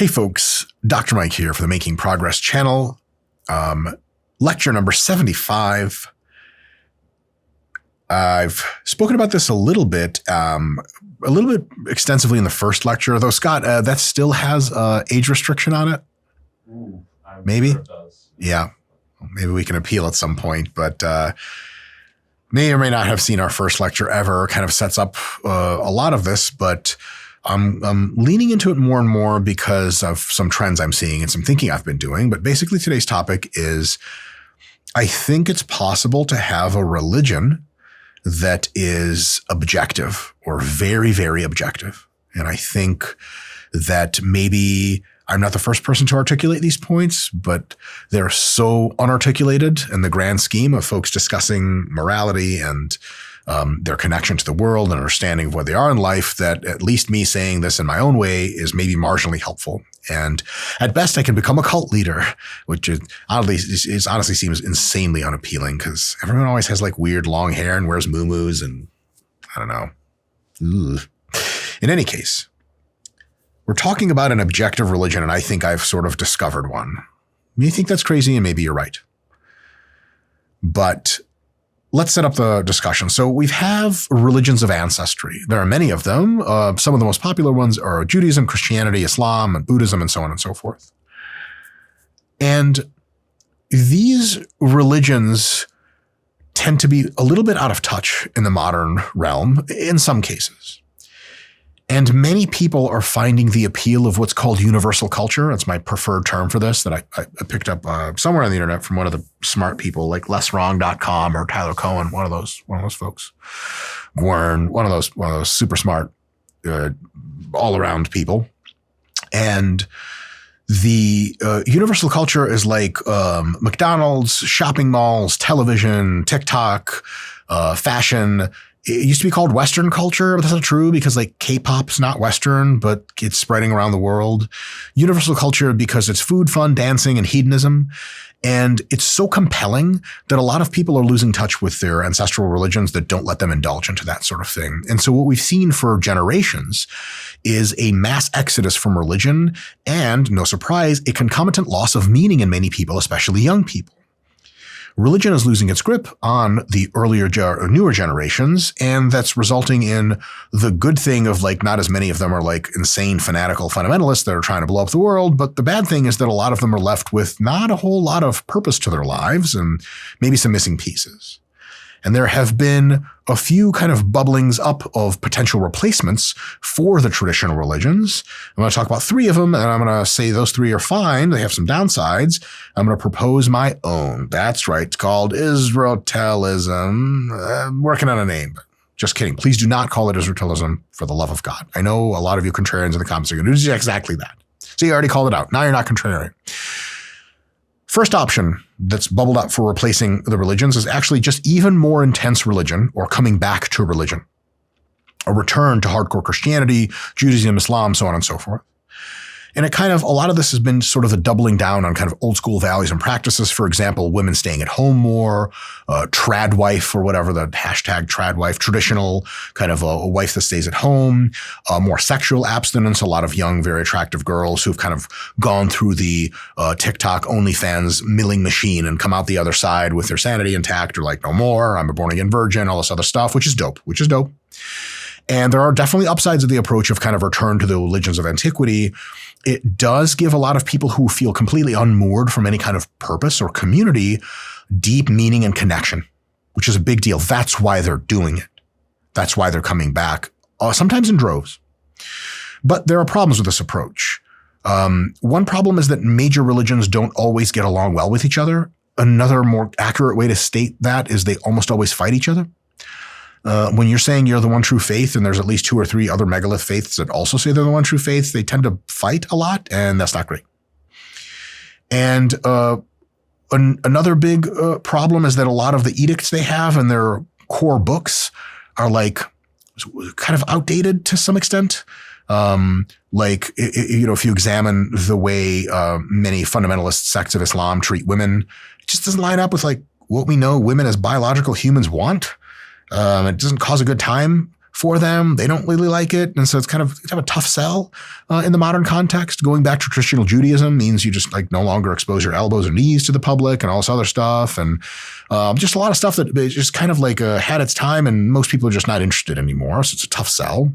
Hey folks, Dr. Mike here for the Making Progress channel. Lecture number 75. I've spoken about this a little bit extensively in the first lecture, though Scott, that still has age restriction on it. Maybe? Sure it does. Yeah. Maybe we can appeal at some point, but may or may not have seen our first lecture ever. Kind of sets up a lot of this, but I'm leaning into it more and more because of some trends I'm seeing and some thinking I've been doing. But basically today's topic is, I think it's possible to have a religion that is objective or very, very objective. And I think that maybe I'm not the first person to articulate these points, but they're so unarticulated in the grand scheme of folks discussing morality and their connection to the world and understanding of where they are in life, that at least me saying this in my own way is maybe marginally helpful. And at best, I can become a cult leader, which honestly seems insanely unappealing because everyone always has like weird long hair and wears muumuus and I don't know. Ugh. In any case, we're talking about an objective religion, and I think I've sort of discovered one. You think that's crazy, and maybe you're right. But let's set up the discussion. So we have religions of ancestry. There are many of them. Some of the most popular ones are Judaism, Christianity, Islam, and Buddhism, and so on and so forth. And these religions tend to be a little bit out of touch in the modern realm in some cases. And many people are finding the appeal of what's called universal culture. That's my preferred term for this that I picked up somewhere on the internet from one of the smart people like lesswrong.com or Tyler Cohen, one of those folks. Gwern, one of those super smart, all around people. And the universal culture is like McDonald's, shopping malls, television, TikTok, fashion. It used to be called Western culture, but that's not true because like K-pop's not Western, but it's spreading around the world. Universal culture because it's food, fun, dancing, and hedonism. And it's so compelling that a lot of people are losing touch with their ancestral religions that don't let them indulge into that sort of thing. And so what we've seen for generations is a mass exodus from religion and, no surprise, a concomitant loss of meaning in many people, especially young people. Religion is losing its grip on the newer generations, and that's resulting in the good thing of like not as many of them are like insane fanatical fundamentalists that are trying to blow up the world, but the bad thing is that a lot of them are left with not a whole lot of purpose to their lives and maybe some missing pieces. And there have been a few kind of bubblings up of potential replacements for the traditional religions. I'm going to talk about three of them, and I'm going to say those three are fine. They have some downsides. I'm going to propose my own. That's right. It's called Israetelism. I'm working on a name. Just kidding. Please do not call it Israetelism for the love of God. I know a lot of you contrarians in the comments are going to do exactly that. So you already called it out. Now you're not contrarian. First option that's bubbled up for replacing the religions is actually just even more intense religion or coming back to religion. A return to hardcore Christianity, Judaism, Islam, so on and so forth. And a lot of this has been sort of the doubling down on kind of old school values and practices. For example, women staying at home more, trad wife or whatever the hashtag trad wife, traditional kind of a wife that stays at home, more sexual abstinence. A lot of young, very attractive girls who've kind of gone through the TikTok OnlyFans milling machine and come out the other side with their sanity intact or like, no more, I'm a born again virgin, all this other stuff, which is dope. And there are definitely upsides of the approach of kind of return to the religions of antiquity. It does give a lot of people who feel completely unmoored from any kind of purpose or community deep meaning and connection, which is a big deal. That's why they're doing it. That's why they're coming back, sometimes in droves. But there are problems with this approach. One problem is that major religions don't always get along well with each other. Another more accurate way to state that is they almost always fight each other. When you're saying you're the one true faith and there's at least 2 or 3 other megalith faiths that also say they're the one true faith, they tend to fight a lot, and that's not great. And another big problem is that a lot of the edicts they have in their core books are like kind of outdated to some extent. If you examine the way many fundamentalist sects of Islam treat women, it just doesn't line up with like what we know women as biological humans want. It doesn't cause a good time for them. They don't really like it. And so it's kind of a tough sell in the modern context. Going back to traditional Judaism means you just like no longer expose your elbows or knees to the public and all this other stuff. And just a lot of stuff that just kind of like had its time and most people are just not interested anymore. So it's a tough sell.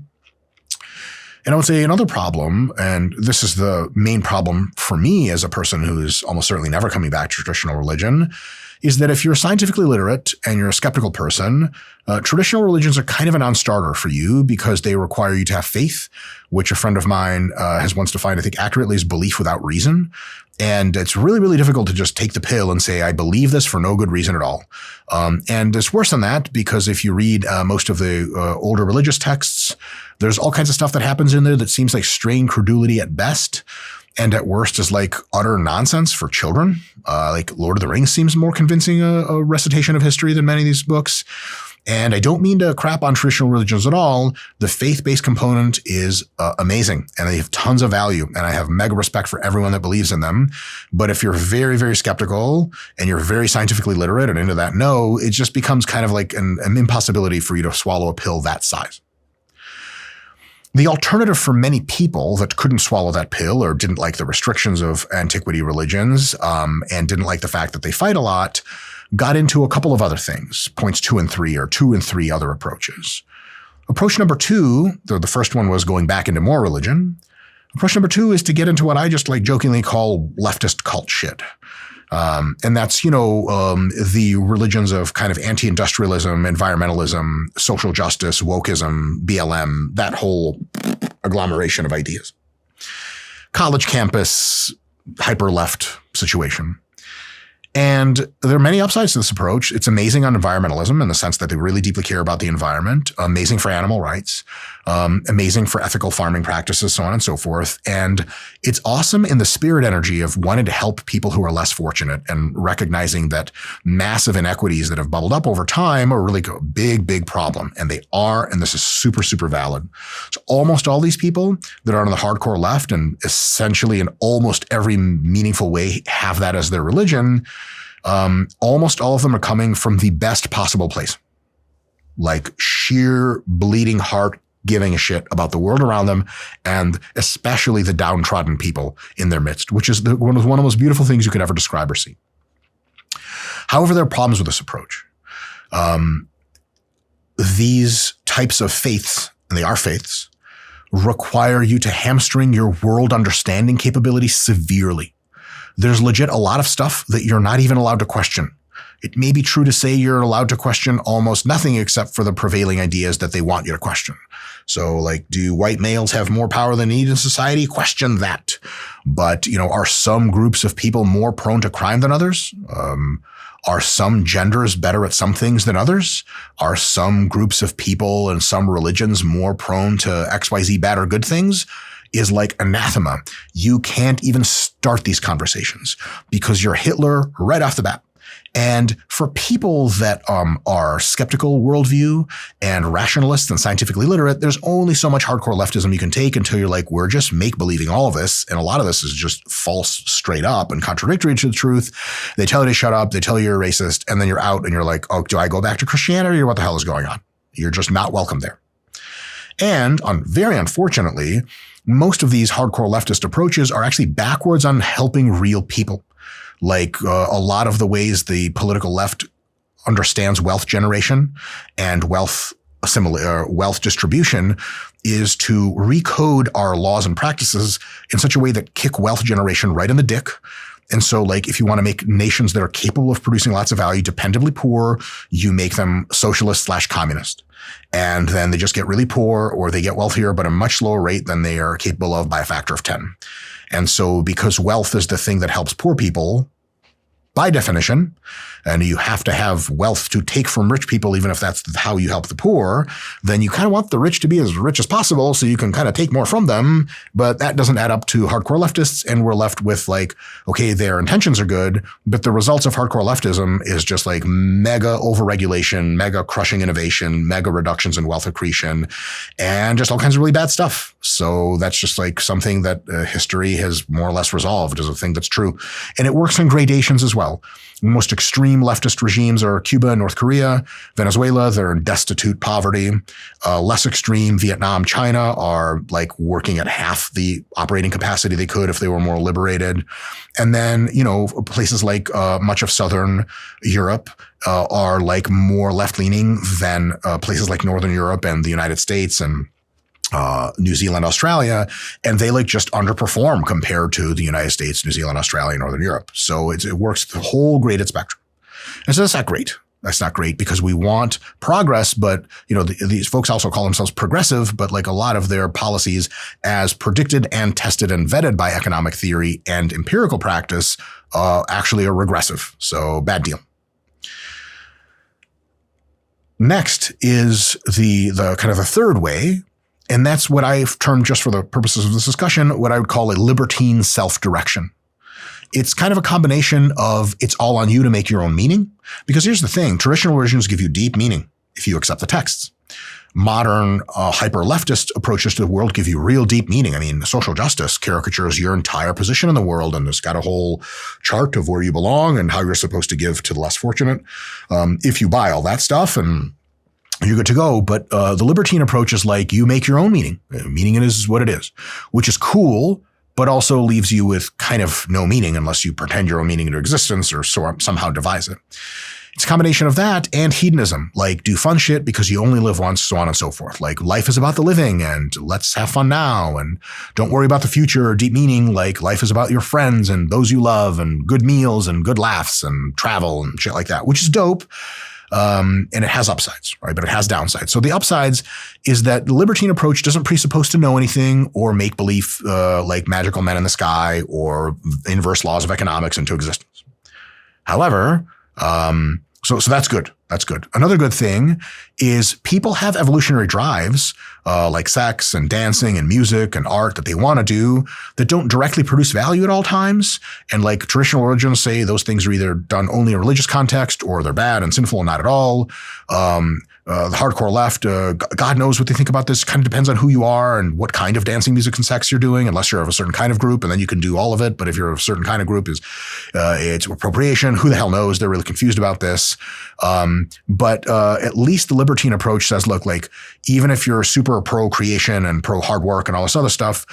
And I would say another problem, and this is the main problem for me as a person who is almost certainly never coming back to traditional religion, is that if you're scientifically literate and you're a skeptical person, traditional religions are kind of a non-starter for you because they require you to have faith, which a friend of mine has once defined, I think accurately, as belief without reason. And it's really, really difficult to just take the pill and say, I believe this for no good reason at all. And it's worse than that because if you read most of the older religious texts, there's all kinds of stuff that happens in there that seems like strained credulity at best. And at worst is like utter nonsense for children. Like Lord of the Rings seems more convincing a recitation of history than many of these books. And I don't mean to crap on traditional religions at all. The faith-based component is amazing and they have tons of value. And I have mega respect for everyone that believes in them. But if you're very, very skeptical and you're very scientifically literate and into that, no, it just becomes kind of like an impossibility for you to swallow a pill that size. The alternative for many people that couldn't swallow that pill or didn't like the restrictions of antiquity religions and didn't like the fact that they fight a lot got into a couple of other things, points 2 and 3 or 2 and 3 other approaches. Approach number 2, the first one was going back into more religion. Approach number 2 is to get into what I just like jokingly call leftist cult shit. And that's, the religions of kind of anti-industrialism, environmentalism, social justice, wokeism, BLM, that whole agglomeration of ideas. College campus, hyper-left situation. And there are many upsides to this approach. It's amazing on environmentalism in the sense that they really deeply care about the environment, amazing for animal rights, amazing for ethical farming practices, so on and so forth. And it's awesome in the spirit energy of wanting to help people who are less fortunate and recognizing that massive inequities that have bubbled up over time are really a big, big problem. And they are, and this is super, super valid. So almost all these people that are on the hardcore left and essentially in almost every meaningful way have that as their religion, almost all of them are coming from the best possible place. Like sheer bleeding heart, giving a shit about the world around them and especially the downtrodden people in their midst, which is one of the most beautiful things you could ever describe or see. However, there are problems with this approach. These types of faiths, and they are faiths, require you to hamstring your world understanding capability severely. There's legit a lot of stuff that you're not even allowed to question. It may be true to say you're allowed to question almost nothing except for the prevailing ideas that they want you to question. So like, do white males have more power than need in society? Question that. But, are some groups of people more prone to crime than others? Are some genders better at some things than others? Are some groups of people and some religions more prone to XYZ bad or good things? Is like anathema. You can't even start these conversations because you're Hitler right off the bat. And for people that are skeptical worldview and rationalists and scientifically literate, there's only so much hardcore leftism you can take until you're like, we're just make-believing all of this. And a lot of this is just false straight up and contradictory to the truth. They tell you to shut up. They tell you you're a racist. And then you're out and you're like, oh, do I go back to Christianity or what the hell is going on? You're just not welcome there. And very unfortunately, most of these hardcore leftist approaches are actually backwards on helping real people. Like a lot of the ways the political left understands wealth generation and wealth distribution is to recode our laws and practices in such a way that kick wealth generation right in the dick. And so like if you want to make nations that are capable of producing lots of value dependably poor, you make them socialist/communist. And then they just get really poor or they get wealthier, but at a much slower rate than they are capable of by a factor of 10. And so because wealth is the thing that helps poor people, by definition, and you have to have wealth to take from rich people, even if that's how you help the poor, then you kind of want the rich to be as rich as possible so you can kind of take more from them. But that doesn't add up to hardcore leftists. And we're left with like, okay, their intentions are good, but the results of hardcore leftism is just like mega overregulation, mega crushing innovation, mega reductions in wealth accretion, and just all kinds of really bad stuff. So that's just like something that history has more or less resolved as a thing that's true. And it works in gradations as well. well. Most extreme leftist regimes are Cuba and North Korea. Venezuela, they're in destitute poverty. Less extreme, Vietnam, China are like working at half the operating capacity they could if they were more liberated. And then, places like much of Southern Europe are like more left-leaning than places like Northern Europe and the United States and New Zealand, Australia, and they like just underperform compared to the United States, New Zealand, Australia, Northern Europe. So it works the whole graded spectrum. And so that's not great. That's not great because we want progress, but these folks also call themselves progressive, but like a lot of their policies as predicted and tested and vetted by economic theory and empirical practice actually are regressive. So bad deal. Next is the kind of a third way. And that's what I've termed, just for the purposes of this discussion, what I would call a libertine self-direction. It's kind of a combination of it's all on you to make your own meaning. Because here's the thing, traditional religions give you deep meaning if you accept the texts. Modern hyper-leftist approaches to the world give you real deep meaning. I mean, social justice caricatures your entire position in the world, and it's got a whole chart of where you belong and how you're supposed to give to the less fortunate. If you buy all that stuff, and you're good to go. But the libertine approach is like you make your own meaning. Meaning it is what it is, which is cool, but also leaves you with kind of no meaning unless you pretend your own meaning into existence or somehow devise it. It's a combination of that and hedonism, like do fun shit because you only live once, so on and so forth. Like life is about the living and let's have fun now and don't worry about the future or deep meaning. Like life is about your friends and those you love and good meals and good laughs and travel and shit like that, which is dope. And it has upsides, right? But it has downsides. So the upsides is that the libertine approach doesn't presuppose to know anything or make belief like magical men in the sky or inverse laws of economics into existence. However, so that's good. That's good. Another good thing is people have evolutionary drives like sex and dancing and music and art that they want to do that don't directly produce value at all times. And like traditional religions say those things are either done only in a religious context or they're bad and sinful and not at all. The hardcore left, God knows what they think about this. Kind of depends on who you are and what kind of dancing, music, and sex you're doing, unless you're of a certain kind of group, and then you can do all of it. But if you're of a certain kind of group, it's appropriation. Who the hell knows? They're really confused about this. But at least the libertine approach says, look, like even if you're super pro-creation and pro-hard work and all this other stuff,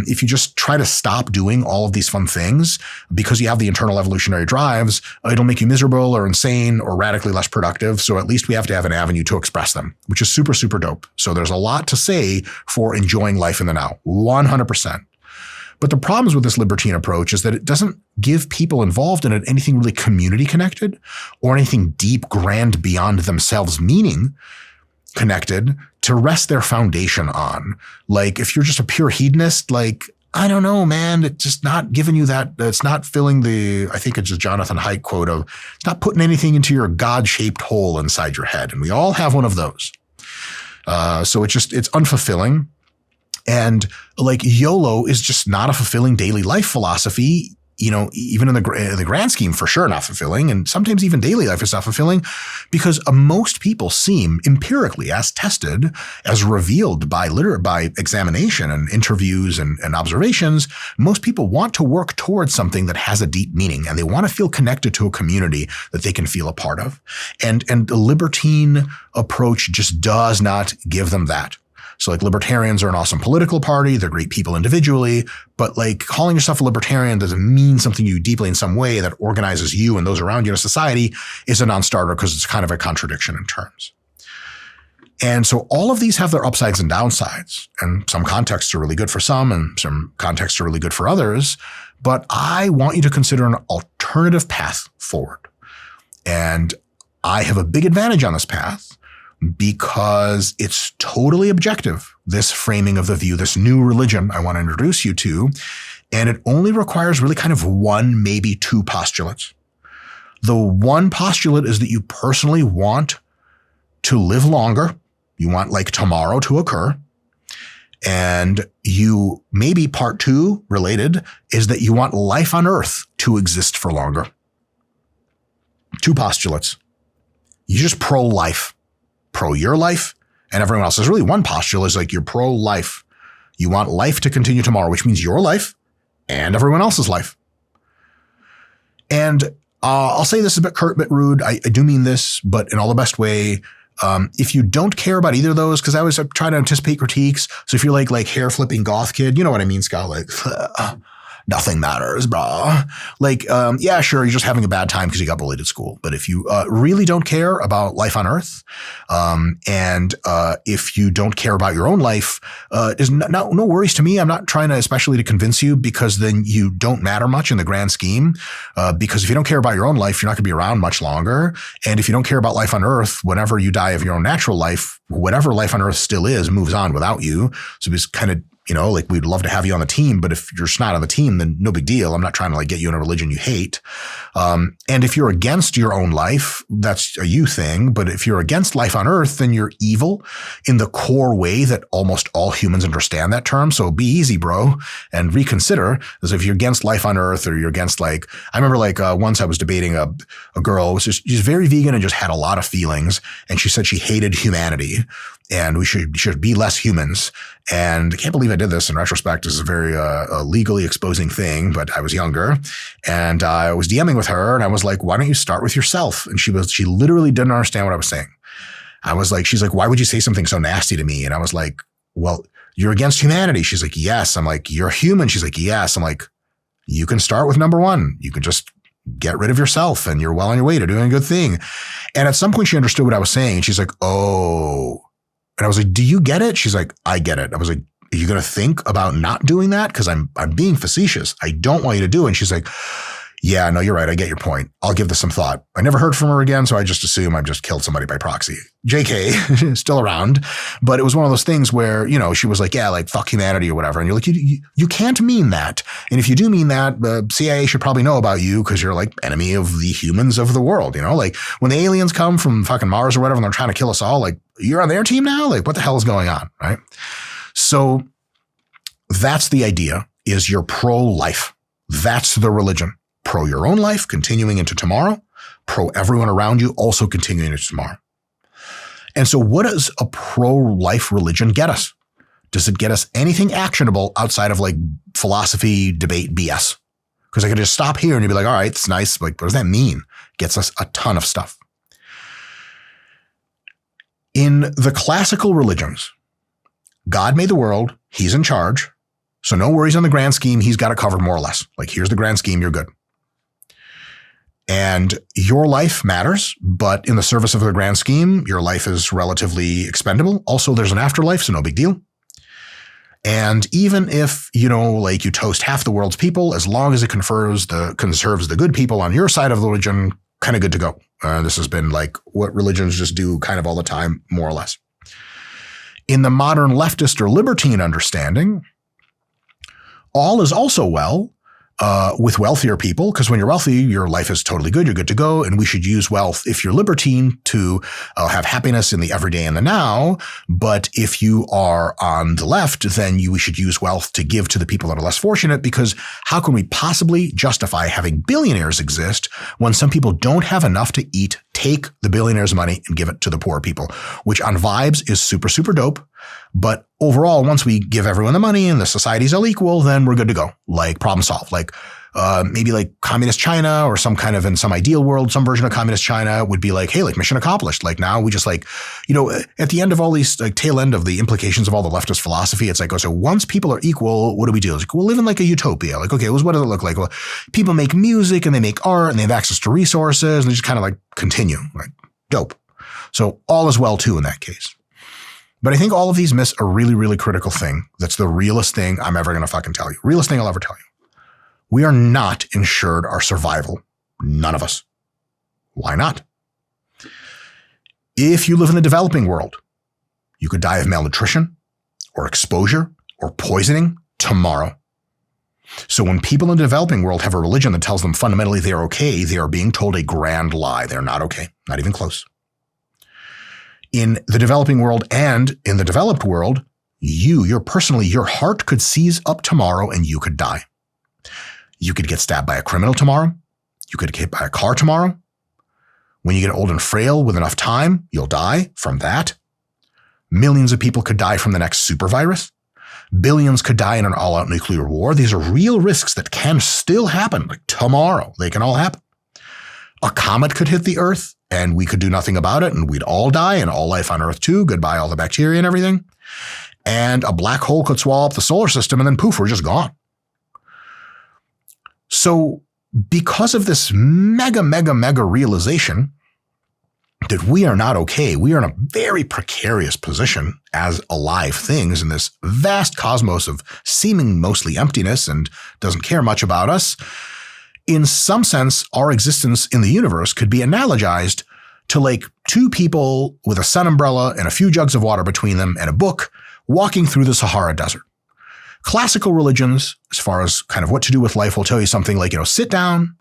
if you just try to stop doing all of these fun things because you have the internal evolutionary drives, it'll make you miserable or insane or radically less productive. So at least we have to have an avenue to express them, which is super, super dope. So there's a lot to say for enjoying life in the now, 100%. But the problems with this libertine approach is that it doesn't give people involved in it anything really community connected or anything deep, grand, beyond themselves meaning connected to rest their foundation on. Like if you're just a pure hedonist, like, I don't know, man, it's just not giving you that. It's not filling I think it's a Jonathan Haidt quote of, it's not putting anything into your God-shaped hole inside your head. And we all have one of those. So it's unfulfilling. And like YOLO is just not a fulfilling daily life philosophy, even in the grand scheme, for sure not fulfilling. And sometimes even daily life is not fulfilling because most people seem empirically, as tested, as revealed by examination and interviews and observations, most people want to work towards something that has a deep meaning and they want to feel connected to a community that they can feel a part of. And the libertine approach just does not give them that. So like libertarians are an awesome political party. They're great people individually, but like calling yourself a libertarian doesn't mean something to you deeply in some way that organizes you and those around you in a society is a non-starter because it's kind of a contradiction in terms. And so all of these have their upsides and downsides, and some contexts are really good for some and some contexts are really good for others. But I want you to consider an alternative path forward. And I have a big advantage on this path because it's totally objective, this framing of the view, this new religion I want to introduce you to, and it only requires really kind of one, maybe two postulates. The one postulate is that you personally want to live longer. You want like tomorrow to occur. And you, maybe part two related, is that you want life on earth to exist for longer. Two postulates. You're just pro-life. Pro your life and everyone else. There's really one postulate is like you're pro-life. You want life to continue tomorrow, which means your life and everyone else's life. And I'll say this is a bit curt, bit rude. I do mean this, but in all the best way. If you don't care about either of those, because I was trying to anticipate critiques. So if you're like hair flipping goth kid, you know what I mean, Scott? Like, nothing matters, brah. Like, yeah, sure, you're just having a bad time because you got bullied at school. But if you really don't care about life on Earth, and if you don't care about your own life, there's no worries to me. I'm not trying to especially to convince you, because then you don't matter much in the grand scheme. Because if you don't care about your own life, you're not going to be around much longer. And if you don't care about life on Earth, whenever you die of your own natural life, whatever life on Earth still is moves on without you. So it's kind of, like we'd love to have you on the team, but if you're just not on the team, then no big deal. I'm not trying to like get you in a religion you hate. And if you're against your own life, that's a you thing. But if you're against life on Earth, then you're evil in the core way that almost all humans understand that term. So be easy, bro, and reconsider. As if you're against life on Earth, or you're against I remember once I was debating a girl, she's very vegan and just had a lot of feelings. And she said she hated humanity and we should be less humans. And I can't believe I did this. In retrospect, this is a very legally exposing thing, but I was younger and I was DMing with her and I was like, why don't you start with yourself? And she literally didn't understand what I was saying. She's like, why would you say something so nasty to me? And I was like, well, you're against humanity. She's like, yes. I'm like, you're human. She's like, yes. I'm like, you can start with number one. You can just get rid of yourself and you're well on your way to doing a good thing. And at some point she understood what I was saying. And she's like, oh. And I was like, do you get it? She's like, I get it. I was like, are you going to think about not doing that? Because I'm being facetious. I don't want you to do it. And she's like, yeah, no, you're right. I get your point. I'll give this some thought. I never heard from her again, so I just assume I've just killed somebody by proxy. JK, still around. But it was one of those things where, she was like, yeah, like fuck humanity or whatever. And you're like, you can't mean that. And if you do mean that, the CIA should probably know about you because you're like enemy of the humans of the world. Like when the aliens come from fucking Mars or whatever and they're trying to kill us all, like you're on their team now? Like what the hell is going on, right? So that's the idea, is you're pro-life. That's the religion. Pro your own life, continuing into tomorrow. Pro everyone around you, also continuing into tomorrow. And so what does a pro-life religion get us? Does it get us anything actionable outside of like philosophy, debate, BS? Because I could just stop here and you'd be like, all right, it's nice. Like, what does that mean? Gets us a ton of stuff. In the classical religions, God made the world. He's in charge. So no worries on the grand scheme. He's got it covered more or less. Like, here's the grand scheme. You're good. And your life matters, but in the service of the grand scheme, your life is relatively expendable. Also, there's an afterlife, so no big deal. And even if, you toast half the world's people, as long as it conserves the good people on your side of the religion, kind of good to go. This has been like what religions just do kind of all the time, more or less. In the modern leftist or libertine understanding, all is also well with wealthier people, because when you're wealthy, your life is totally good. You're good to go. And we should use wealth, if you're libertine, to have happiness in the everyday and the now. But if you are on the left, then we should use wealth to give to the people that are less fortunate, because how can we possibly justify having billionaires exist when some people don't have enough to eat? Take the billionaires' money and give it to the poor people, which on vibes is super, super dope. But overall, once we give everyone the money and the society's all equal, then we're good to go. Like problem solved. Like maybe like communist China or some kind of, in some ideal world, some version of communist China would be like, hey, like mission accomplished. Like now we just like, at the end of all these, like tail end of the implications of all the leftist philosophy, it's like, oh, so once people are equal, what do we do? It's like, we'll live in like a utopia. Like, okay, what does it look like? Well, people make music and they make art and they have access to resources and they just kind of like continue. Like dope. So all is well too in that case. But I think all of these miss a really, really critical thing. That's the realest thing I'm ever going to fucking tell you. Realest thing I'll ever tell you. We are not insured our survival. None of us. Why not? If you live in the developing world, you could die of malnutrition or exposure or poisoning tomorrow. So when people in the developing world have a religion that tells them fundamentally they're okay, they are being told a grand lie. They're not okay. Not even close. In the developing world and in the developed world, your heart could seize up tomorrow and you could die. You could get stabbed by a criminal tomorrow. You could get hit by a car tomorrow. When you get old and frail with enough time, you'll die from that. Millions of people could die from the next super virus. Billions could die in an all-out nuclear war. These are real risks that can still happen, like tomorrow. They can all happen. a comet could hit the Earth and we could do nothing about it and we'd all die and all life on Earth too. Goodbye, all the bacteria and everything. And a black hole could swallow up the solar system and then poof, we're just gone. So because of this mega realization that we are not okay, we are in a very precarious position as alive things in this vast cosmos of seeming mostly emptiness and doesn't care much about us. In some sense, our existence in the universe could be analogized to like two people with a sun umbrella and a few jugs of water between them and a book walking through the Sahara Desert. Classical religions, as far as kind of what to do with life, will tell you something like, sit down,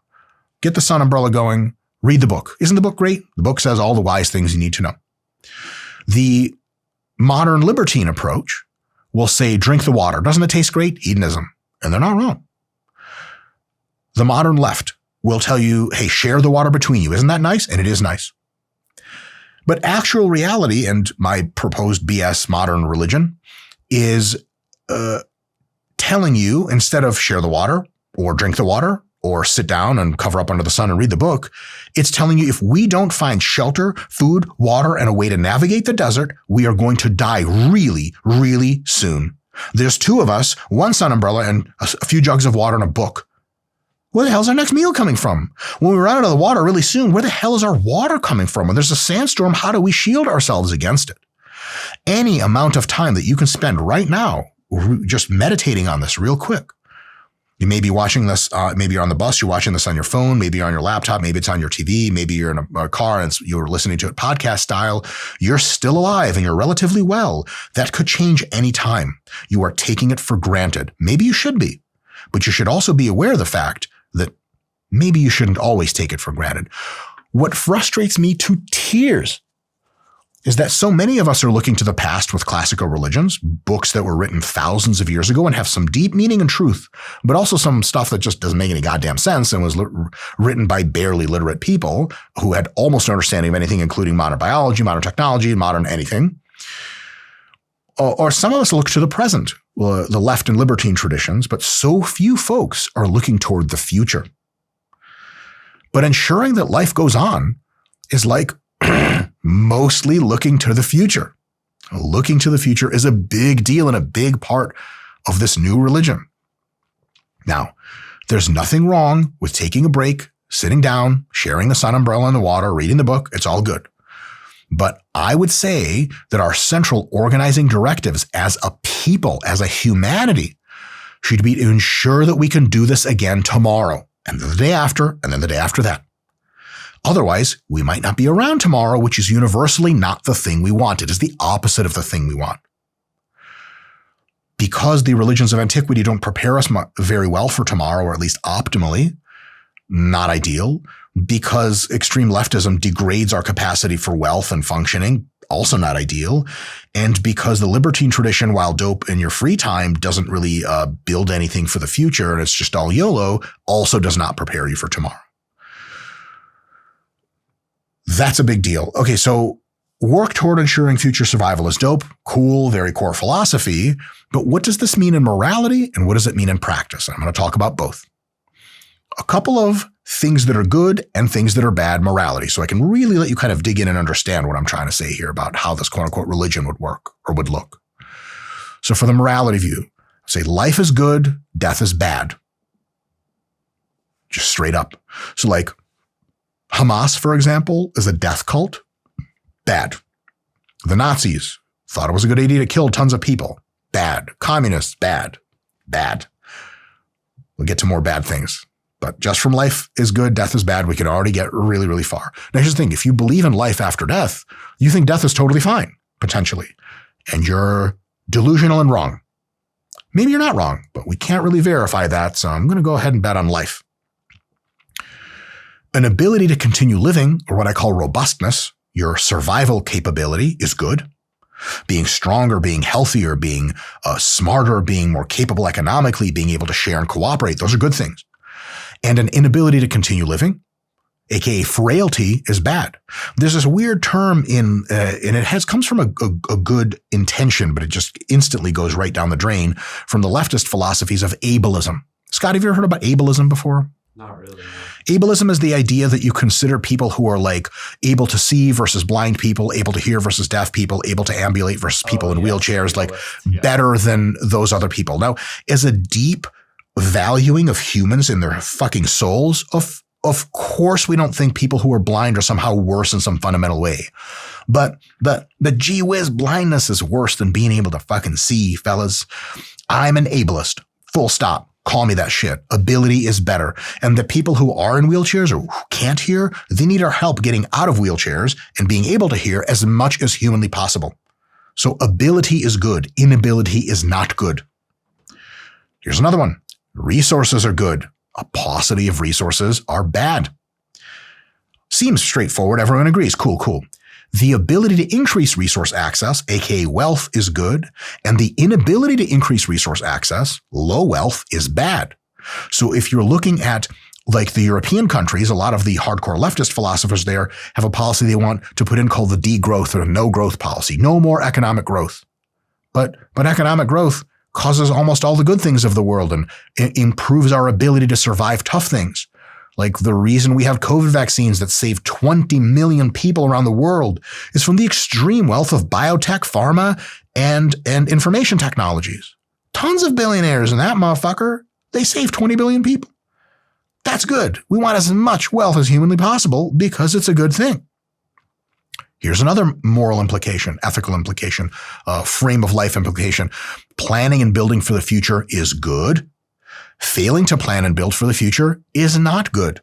get the sun umbrella going, read the book. Isn't the book great? The book says all the wise things you need to know. The modern libertine approach will say, drink the water. Doesn't it taste great? Hedonism. And they're not wrong. The modern left will tell you, hey, share the water between you. Isn't that nice? And it is nice. But actual reality and my proposed BS modern religion is telling you, instead of share the water or drink the water or sit down and cover up under the sun and read the book, it's telling you if we don't find shelter, food, water, and a way to navigate the desert, we are going to die really soon. There's two of us, one sun umbrella and a few jugs of water and a book. Where the hell is our next meal coming from? When we run out of the water really soon, where the hell is our water coming from? When there's a sandstorm, how do we shield ourselves against it? Any amount of time that you can spend right now just meditating on this real quick. You may be watching this, maybe you're on the bus, you're watching this on your phone, maybe you're on your laptop, maybe it's on your TV, maybe you're in a car and you're listening to it podcast style. You're still alive and you're relatively well. That could change any time. You are taking it for granted. Maybe you should be, but you should also be aware of the fact that maybe you shouldn't always take it for granted. What frustrates me to tears is that so many of us are looking to the past with classical religions, books that were written thousands of years ago and have some deep meaning and truth, but also some stuff that just doesn't make any goddamn sense and was written by barely literate people who had almost no understanding of anything, including modern biology, modern technology, modern anything. Or some of us look to the present, the left and libertine traditions, but so few folks are looking toward the future. But ensuring that life goes on is like mostly looking to the future. Looking to the future is a big deal and a big part of this new religion. Now, there's nothing wrong with taking a break, sitting down, sharing the sun umbrella in the water, reading the book. It's all good. But I would say that our central organizing directives as a people, as a humanity, should be to ensure that we can do this again tomorrow, and then the day after, and then the day after that. Otherwise, we might not be around tomorrow, which is universally not the thing we want. It is the opposite of the thing we want. Because the religions of antiquity don't prepare us very well for tomorrow, or at least optimally, not ideal. Because extreme leftism degrades our capacity for wealth and functioning, also not ideal. And because the libertine tradition, while dope in your free time, doesn't really build anything for the future, and it's just all YOLO, also does not prepare you for tomorrow. That's a big deal. Okay, so work toward ensuring future survival is dope, cool, very core philosophy, but what does this mean in morality and what does it mean in practice? And I'm going to talk about both. A couple of things that are good and things that are bad morality, so I can really let you kind of dig in and understand what I'm trying to say here about how this quote-unquote religion would work or would look. So for the morality view, say life is good, death is bad. Just straight up. So like Hamas, for example, is a death cult. Bad. The Nazis thought it was a good idea to kill tons of people. Bad. Communists, bad. Bad. We'll get to more bad things. But just from life is good, death is bad, we could already get really, really far. Now here's the thing, if you believe in life after death, you think death is totally fine, potentially. And you're delusional and wrong. Maybe you're not wrong, but we can't really verify that, so I'm going to go ahead and bet on life. An ability to continue living, or what I call robustness, your survival capability, is good. Being stronger, being healthier, being smarter, being more capable economically, being able to share and cooperate, those are good things. And an inability to continue living, aka frailty, is bad. There's this weird term and it comes from a good intention, but it just instantly goes right down the drain from the leftist philosophies of ableism. Scott, have you ever heard about ableism before? Not really. No. Ableism is the idea that you consider people who are like able to see versus blind people, able to hear versus deaf people, able to ambulate versus people in wheelchairs, like better than those other people. Now, as a deep valuing of humans in their fucking souls, of course we don't think people who are blind are somehow worse in some fundamental way. But the gee whiz, blindness is worse than being able to fucking see, fellas. I'm an ableist. Full stop. Call me that shit. Ability is better. And the people who are in wheelchairs or who can't hear, they need our help getting out of wheelchairs and being able to hear as much as humanly possible. So ability is good. Inability is not good. Here's another one. Resources are good. A paucity of resources are bad. Seems straightforward. Everyone agrees. Cool. The ability to increase resource access, aka wealth, is good, and the inability to increase resource access, low wealth, is bad. So if you're looking at like the European countries, a lot of the hardcore leftist philosophers there have a policy they want to put in called the degrowth or no growth policy. No more economic growth. But economic growth causes almost all the good things of the world and improves our ability to survive tough things. Like the reason we have COVID vaccines that save 20 million people around the world is from the extreme wealth of biotech, pharma, and information technologies. Tons of billionaires in that motherfucker. They save 20 billion people. That's good. We want as much wealth as humanly possible because it's a good thing. Here's another moral implication, ethical implication, frame of life implication. Planning and building for the future is good. Failing to plan and build for the future is not good.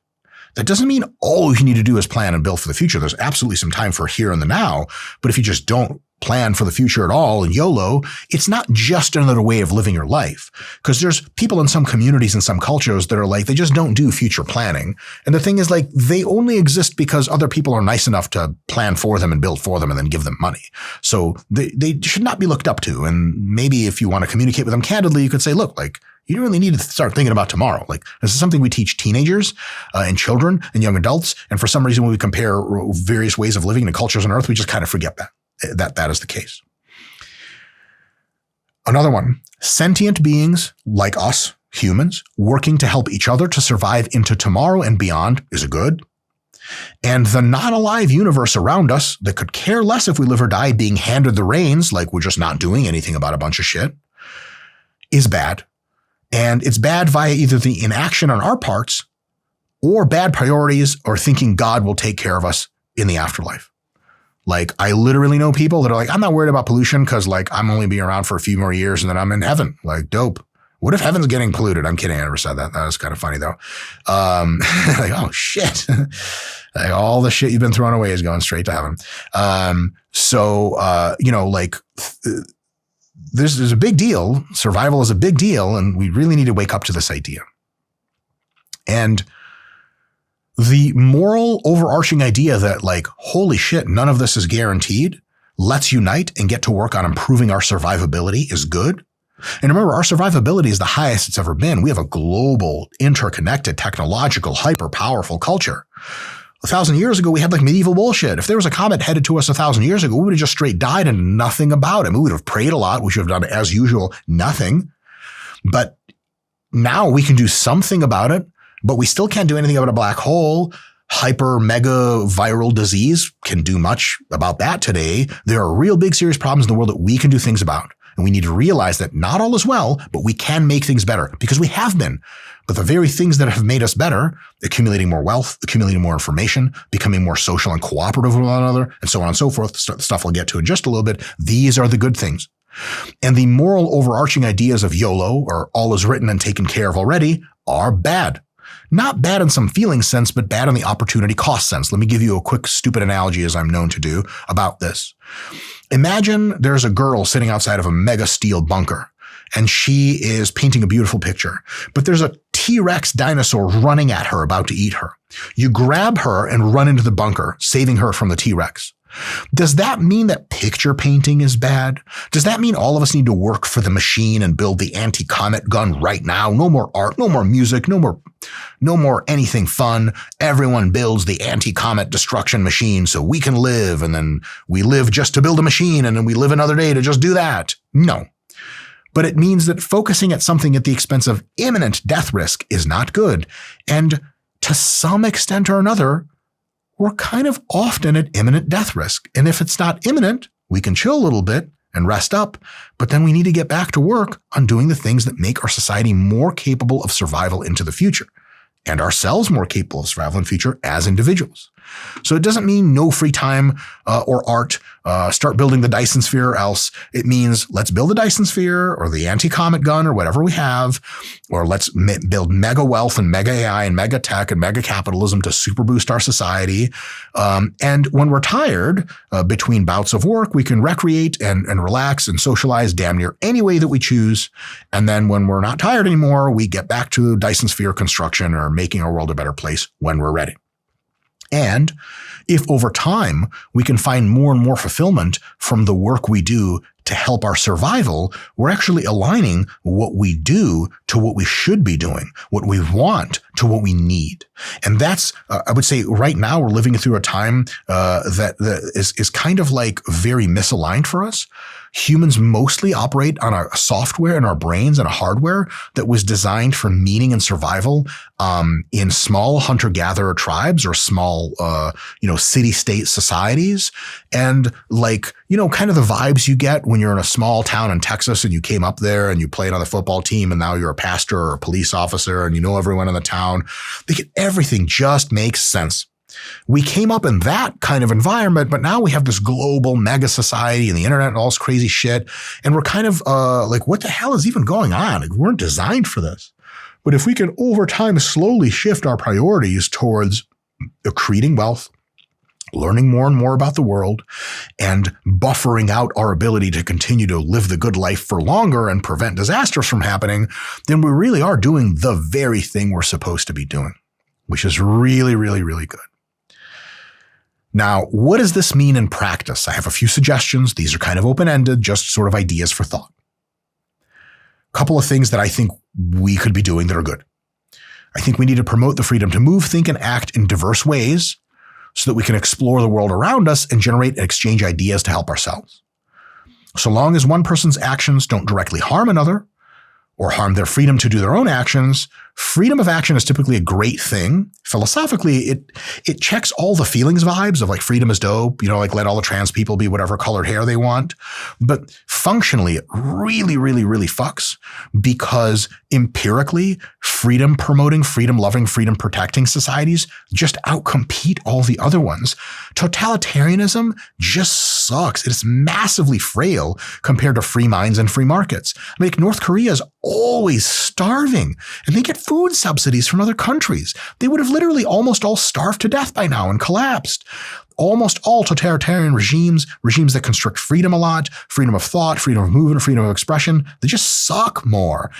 That doesn't mean all you need to do is plan and build for the future. There's absolutely some time for here and the now. But if you just don't plan for the future at all and YOLO, it's not just another way of living your life. Because there's people in some communities and some cultures that are like, they just don't do future planning. And the thing is like, they only exist because other people are nice enough to plan for them and build for them and then give them money. So they should not be looked up to. And maybe if you want to communicate with them candidly, you could say, look, like, you don't really need to start thinking about tomorrow. Like this is something we teach teenagers and children and young adults. And for some reason, when we compare various ways of living in cultures on Earth, we just kind of forget that is the case. Another one, sentient beings like us, humans, working to help each other to survive into tomorrow and beyond is a good. And the not alive universe around us that could care less if we live or die being handed the reins, like we're just not doing anything about a bunch of shit, is bad. And it's bad via either the inaction on our parts or bad priorities or thinking God will take care of us in the afterlife. Like I literally know people that are like, I'm not worried about pollution because like I'm only being around for a few more years and then I'm in heaven. Like dope. What if heaven's getting polluted? I'm kidding. I never said that. That was kind of funny though. Like, oh shit. Like all the shit you've been throwing away is going straight to heaven. This is a big deal. Survival is a big deal. And we really need to wake up to this idea. And the moral overarching idea that like, holy shit, none of this is guaranteed. Let's unite and get to work on improving our survivability is good. And remember, our survivability is the highest it's ever been. We have a global, interconnected, technological, hyper-powerful culture. 1,000 years ago, we had like medieval bullshit. If there was a comet headed to us 1,000 years ago, we would have just straight died and nothing about it. We would have prayed a lot. We should have done, as usual, nothing. But now we can do something about it, but we still can't do anything about a black hole. Hyper mega viral disease can do much about that today. There are real big serious problems in the world that we can do things about. And we need to realize that not all is well, but we can make things better because we have been. But the very things that have made us better, accumulating more wealth, accumulating more information, becoming more social and cooperative with one another, and so on and so forth, stuff we'll get to in just a little bit, these are the good things. And the moral overarching ideas of YOLO, or all is written and taken care of already, are bad. Not bad in some feeling sense, but bad in the opportunity cost sense. Let me give you a quick stupid analogy, as I'm known to do, about this. Imagine there's a girl sitting outside of a mega steel bunker, and she is painting a beautiful picture, but there's a T-Rex dinosaur running at her, about to eat her. You grab her and run into the bunker, saving her from the T-Rex. Does that mean that picture painting is bad? Does that mean all of us need to work for the machine and build the anti-comet gun right now? No more art, no more music, no more anything fun. Everyone builds the anti-comet destruction machine so we can live, and then we live just to build a machine, and then we live another day to just do that. No. But it means that focusing at something at the expense of imminent death risk is not good. And to some extent or another, we're kind of often at imminent death risk. And if it's not imminent, we can chill a little bit and rest up, but then we need to get back to work on doing the things that make our society more capable of survival into the future, and ourselves more capable of survival in the future as individuals. So it doesn't mean no free time or art, start building the Dyson sphere, or else it means let's build the Dyson sphere or the anti-comet gun or whatever we have, or let's build mega wealth and mega AI and mega tech and mega capitalism to super boost our society. And when we're tired between bouts of work, we can recreate and relax and socialize damn near any way that we choose. And then when we're not tired anymore, we get back to Dyson sphere construction or making our world a better place when we're ready. And if over time we can find more and more fulfillment from the work we do to help our survival, we're actually aligning what we do to what we should be doing, what we want to what we need. And that's, I would say right now we're living through a time that is kind of like very misaligned for us. Humans mostly operate on a software in our brains and a hardware that was designed for meaning and survival in small hunter-gatherer tribes or small, city-state societies. And like, kind of the vibes you get when you're in a small town in Texas and you came up there and you played on the football team and now you're a pastor or a police officer and you know everyone in the town. Everything just makes sense. We came up in that kind of environment, but now we have this global mega society and the internet and all this crazy shit. And we're kind of like, what the hell is even going on? Like, we weren't designed for this. But if we can over time slowly shift our priorities towards accreting wealth, learning more and more about the world, and buffering out our ability to continue to live the good life for longer and prevent disasters from happening, then we really are doing the very thing we're supposed to be doing, which is really, really, really good. Now, what does this mean in practice? I have a few suggestions. These are kind of open-ended, just sort of ideas for thought. A couple of things that I think we could be doing that are good. I think we need to promote the freedom to move, think, and act in diverse ways so that we can explore the world around us and generate and exchange ideas to help ourselves. So long as one person's actions don't directly harm another or harm their freedom to do their own actions, freedom of action is typically a great thing. Philosophically, it checks all the feelings vibes of like freedom is dope, like let all the trans people be whatever colored hair they want. But functionally, it really, really, really fucks because empirically, freedom promoting, freedom loving, freedom protecting societies just outcompete all the other ones. Totalitarianism just sucks. It is massively frail compared to free minds and free markets. I mean, North Korea is always starving and they get food subsidies from other countries. They would have literally almost all starved to death by now and collapsed. Almost all totalitarian regimes that constrict freedom a lot, freedom of thought, freedom of movement, freedom of expression, they just suck more.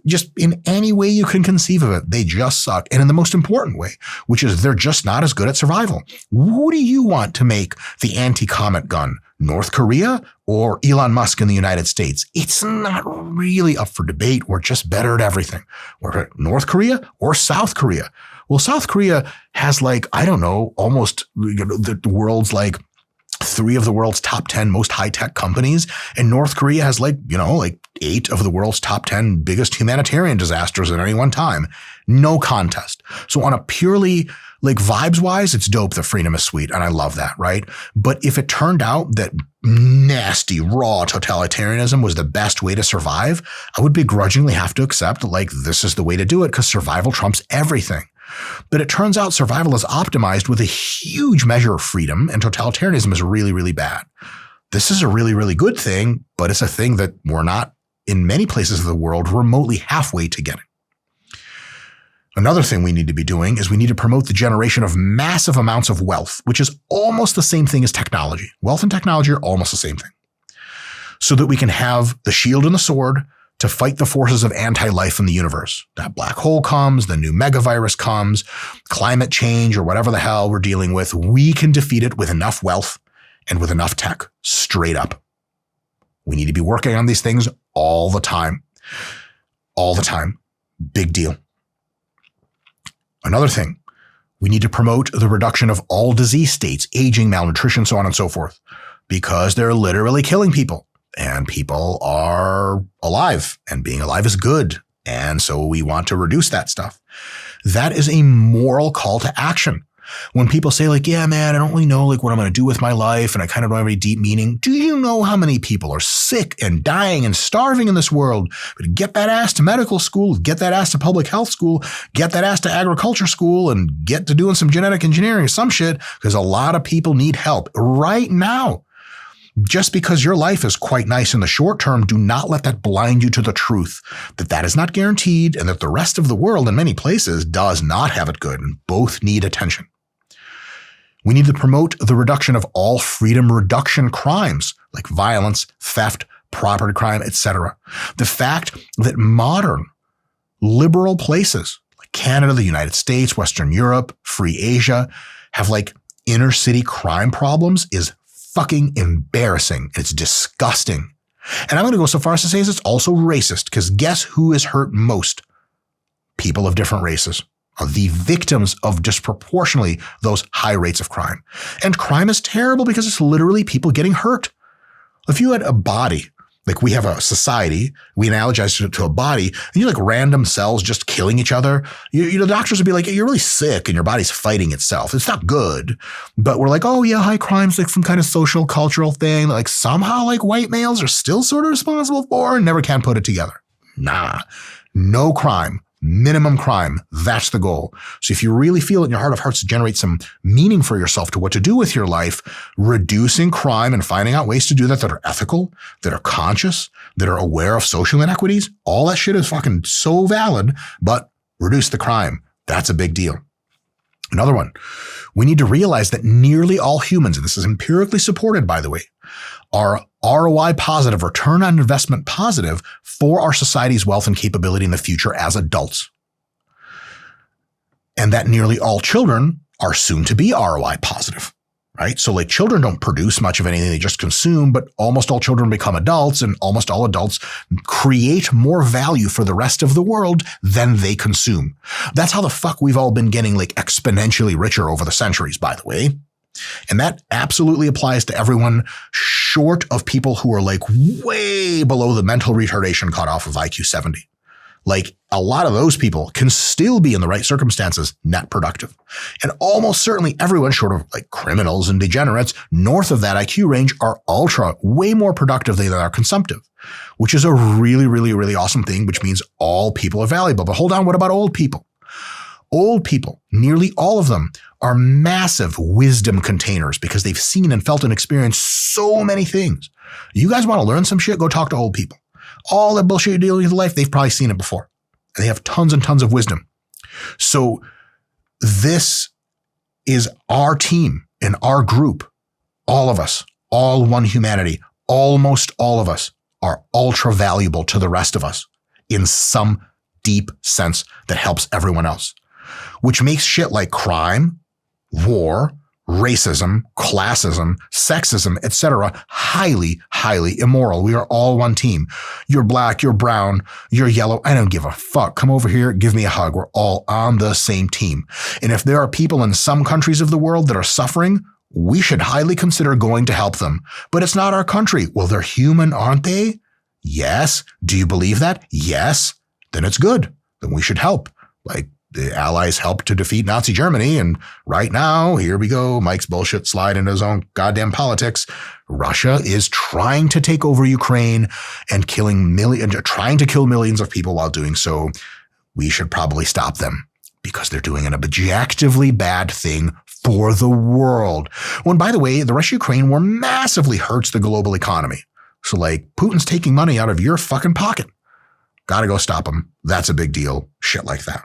Just in any way you can conceive of it, they just suck. And in the most important way, which is they're just not as good at survival. Who do you want to make the anti-comet gun? North Korea or Elon Musk in the United States? It's not really up for debate. We're just better at everything. We're at North Korea or South Korea. Well, South Korea has almost the world's 3 of the world's top 10 most high-tech companies. And North Korea has 8 of the world's top 10 biggest humanitarian disasters at any one time. No contest. So on a purely vibes-wise, it's dope that freedom is sweet. And I love that, right? But if it turned out that nasty, raw totalitarianism was the best way to survive, I would begrudgingly have to accept this is the way to do it because survival trumps everything. But it turns out survival is optimized with a huge measure of freedom, and totalitarianism is really, really bad. This is a really, really good thing, but it's a thing that we're not, in many places of the world, remotely halfway to getting. Another thing we need to be doing is we need to promote the generation of massive amounts of wealth, which is almost the same thing as technology. Wealth and technology are almost the same thing. So that we can have the shield and the sword to fight the forces of anti-life in the universe. That black hole comes, the new megavirus comes, climate change or whatever the hell we're dealing with, we can defeat it with enough wealth and with enough tech, straight up. We need to be working on these things all the time. All the time. Big deal. Another thing, we need to promote the reduction of all disease states, aging, malnutrition, so on and so forth, because they're literally killing people. And people are alive, and being alive is good. And so we want to reduce that stuff. That is a moral call to action. When people say like, yeah, man, I don't really know like what I'm going to do with my life and I kind of don't have any deep meaning. Do you know how many people are sick and dying and starving in this world? But get that ass to medical school, get that ass to public health school, get that ass to agriculture school and get to doing some genetic engineering or some shit, because a lot of people need help right now. Just because your life is quite nice in the short term, do not let that blind you to the truth that that is not guaranteed and that the rest of the world in many places does not have it good, and both need attention. We need to promote the reduction of all freedom reduction crimes like violence, theft, property crime, etc. The fact that modern liberal places like Canada, the United States, Western Europe, free Asia have like inner city crime problems is fucking embarrassing. It's disgusting. And I'm going to go so far as to say it's also racist, because guess who is hurt most? People of different races are the victims of disproportionately those high rates of crime. And crime is terrible because it's literally people getting hurt. If you had a body, like we have a society, we analogize it to a body, and you like random cells just killing each other. You know, doctors would be like, you're really sick and your body's fighting itself. It's not good. But we're like, oh yeah, high crime's like some kind of social, cultural thing. Like somehow like white males are still sort of responsible for and never can put it together. Nah, no crime. Minimum crime. That's the goal. So if you really feel it in your heart of hearts to generate some meaning for yourself to what to do with your life, reducing crime and finding out ways to do that that are ethical, that are conscious, that are aware of social inequities, all that shit is fucking so valid, but reduce the crime. That's a big deal. Another one, we need to realize that nearly all humans, and this is empirically supported, by the way, are ROI positive, return on investment positive for our society's wealth and capability in the future as adults. And that nearly all children are soon to be ROI positive, right? So like children don't produce much of anything, they just consume, but almost all children become adults and almost all adults create more value for the rest of the world than they consume. That's how the fuck we've all been getting like exponentially richer over the centuries, by the way. And that absolutely applies to everyone short of people who are like way below the mental retardation cutoff of IQ 70. Like a lot of those people can still be in the right circumstances net productive. And almost certainly everyone short of like criminals and degenerates north of that IQ range are ultra way more productive than they are consumptive, which is a really, really, really awesome thing, which means all people are valuable. But hold on, what about old people? Old people, nearly all of them, are massive wisdom containers because they've seen and felt and experienced so many things. You guys want to learn some shit? Go talk to old people. All that bullshit you're dealing with in life, they've probably seen it before. And they have tons and tons of wisdom. So this is our team and our group. All of us, all one humanity, almost all of us are ultra valuable to the rest of us in some deep sense that helps everyone else. Which makes shit like crime, war, racism, classism, sexism, etc. highly, highly immoral. We are all one team. You're black, you're brown, you're yellow. I don't give a fuck. Come over here, give me a hug. We're all on the same team. And if there are people in some countries of the world that are suffering, we should highly consider going to help them. But it's not our country. Well, they're human, aren't they? Yes. Do you believe that? Yes. Then it's good. Then we should help. Like, the Allies helped to defeat Nazi Germany, and right now, here we go, Mike's bullshit slide into his own goddamn politics. Russia is trying to take over Ukraine and trying to kill millions of people while doing so. We should probably stop them because they're doing an objectively bad thing for the world. When, by the way, the Russia-Ukraine war massively hurts the global economy. So, like, Putin's taking money out of your fucking pocket. Gotta go stop him. That's a big deal. Shit like that.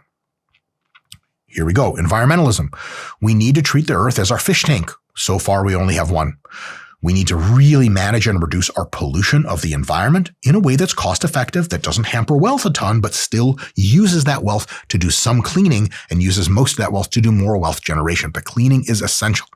Here we go. Environmentalism. We need to treat the earth as our fish tank. So far, we only have one. We need to really manage and reduce our pollution of the environment in a way that's cost effective, that doesn't hamper wealth a ton, but still uses that wealth to do some cleaning and uses most of that wealth to do more wealth generation. But cleaning is essential.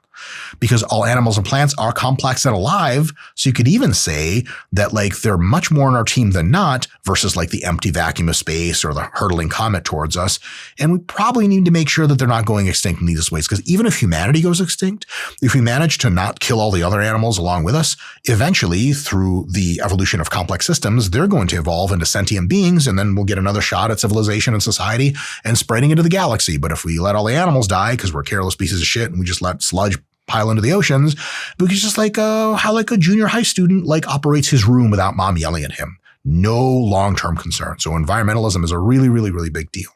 because all animals and plants are complex and alive. So you could even say that like they're much more on our team than not versus like the empty vacuum of space or the hurtling comet towards us. And we probably need to make sure that they're not going extinct in these ways, because even if humanity goes extinct, if we manage to not kill all the other animals along with us, eventually through the evolution of complex systems, they're going to evolve into sentient beings, and then we'll get another shot at civilization and society and spreading into the galaxy. But if we let all the animals die because we're careless pieces of shit and we just let sludge pile into the oceans, because just like how like a junior high student like operates his room without mom yelling at him. No long-term concern. So environmentalism is a really, really, really big deal.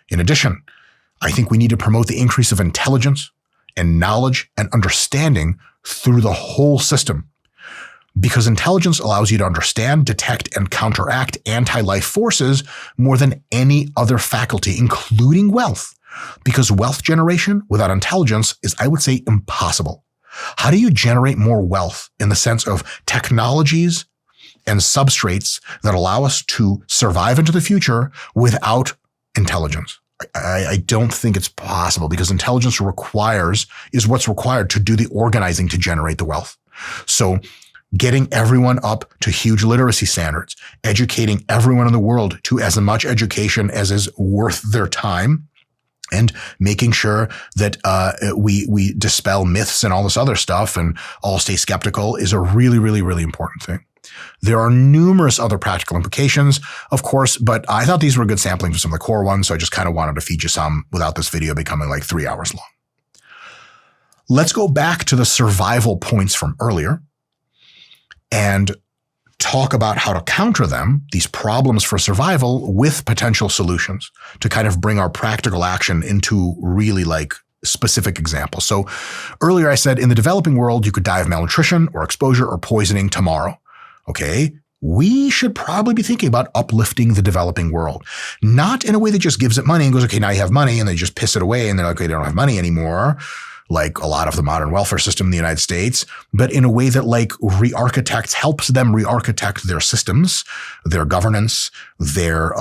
In addition, I think we need to promote the increase of intelligence and knowledge and understanding through the whole system, because intelligence allows you to understand, detect, and counteract anti-life forces more than any other faculty, including wealth. Because wealth generation without intelligence is, I would say, impossible. How do you generate more wealth in the sense of technologies and substrates that allow us to survive into the future without intelligence? I don't think it's possible, because intelligence is what's required to do the organizing to generate the wealth. So getting everyone up to huge literacy standards, educating everyone in the world to as much education as is worth their time, and making sure that we dispel myths and all this other stuff and all stay skeptical is a really, really, really important thing. There are numerous other practical implications, of course, but I thought these were a good sampling for some of the core ones, so I just kind of wanted to feed you some without this video becoming like 3 hours long. Let's go back to the survival points from earlier and talk about how to counter them, these problems for survival, with potential solutions to kind of bring our practical action into really like specific examples. So earlier I said in the developing world, you could die of malnutrition or exposure or poisoning tomorrow. Okay, we should probably be thinking about uplifting the developing world, not in a way that just gives it money and goes, okay, now you have money, and they just piss it away and they're like, okay, they don't have money anymore, like a lot of the modern welfare system in the United States, but in a way that like helps them re-architect their systems, their governance, their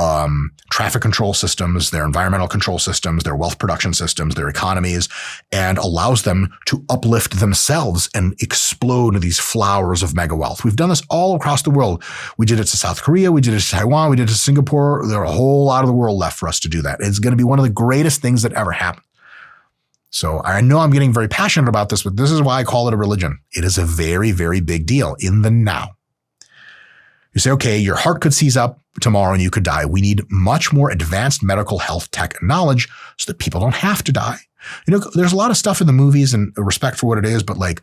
traffic control systems, their environmental control systems, their wealth production systems, their economies, and allows them to uplift themselves and explode into these flowers of mega wealth. We've done this all across the world. We did it to South Korea, we did it to Taiwan, we did it to Singapore. There are a whole lot of the world left for us to do that. It's going to be one of the greatest things that ever happened. So I know I'm getting very passionate about this, but this is why I call it a religion. It is a very, very big deal in the now. You say, okay, your heart could seize up tomorrow and you could die. We need much more advanced medical health tech and knowledge so that people don't have to die. You know, there's a lot of stuff in the movies and respect for what it is, but like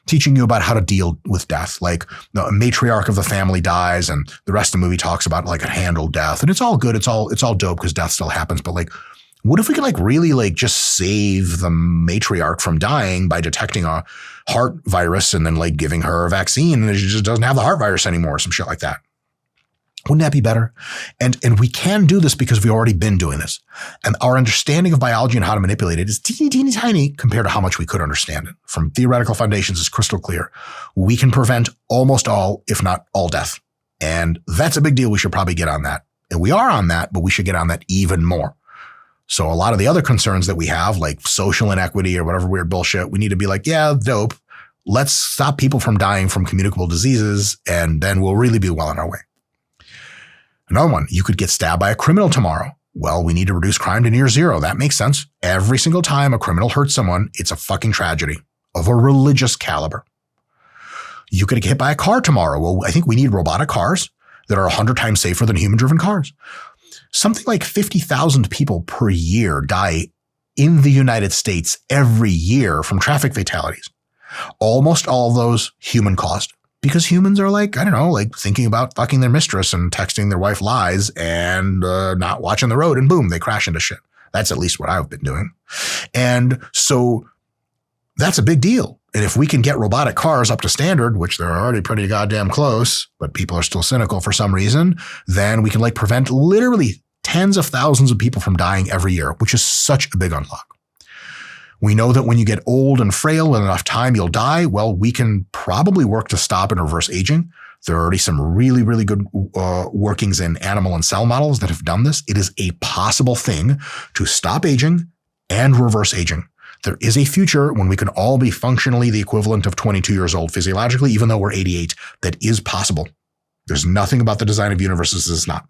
teaching you about how to deal with death. Like the matriarch of the family dies and the rest of the movie talks about like a handled death. And it's all good. It's all dope because death still happens. But like, what if we could like really like just save the matriarch from dying by detecting a heart virus and then like giving her a vaccine and she just doesn't have the heart virus anymore, some shit like that? Wouldn't that be better? And we can do this because we've already been doing this. And our understanding of biology and how to manipulate it is teeny, teeny, tiny compared to how much we could understand it. From theoretical foundations, it's crystal clear. We can prevent almost all, if not all, death. And that's a big deal. We should probably get on that. And we are on that, but we should get on that even more. So a lot of the other concerns that we have, like social inequity or whatever weird bullshit, we need to be like, yeah, dope. Let's stop people from dying from communicable diseases, and then we'll really be well on our way. Another one, you could get stabbed by a criminal tomorrow. Well, we need to reduce crime to near zero. That makes sense. Every single time a criminal hurts someone, it's a fucking tragedy of a religious caliber. You could get hit by a car tomorrow. Well, I think we need robotic cars that are 100 times safer than human-driven cars. Something like 50,000 people per year die in the United States every year from traffic fatalities. Almost all of those human caused, because humans are like, I don't know, like thinking about fucking their mistress and texting their wife lies and not watching the road, and boom, they crash into shit. That's at least what I've been doing. And so that's a big deal. And if we can get robotic cars up to standard, which they're already pretty goddamn close, but people are still cynical for some reason, then we can like prevent literally tens of thousands of people from dying every year, which is such a big unlock. We know that when you get old and frail and enough time, you'll die. Well, we can probably work to stop and reverse aging. There are already some really, really good workings in animal and cell models that have done this. It is a possible thing to stop aging and reverse aging. There is a future when we can all be functionally the equivalent of 22 years old physiologically, even though we're 88. That is possible. There's nothing about the design of universes that's not.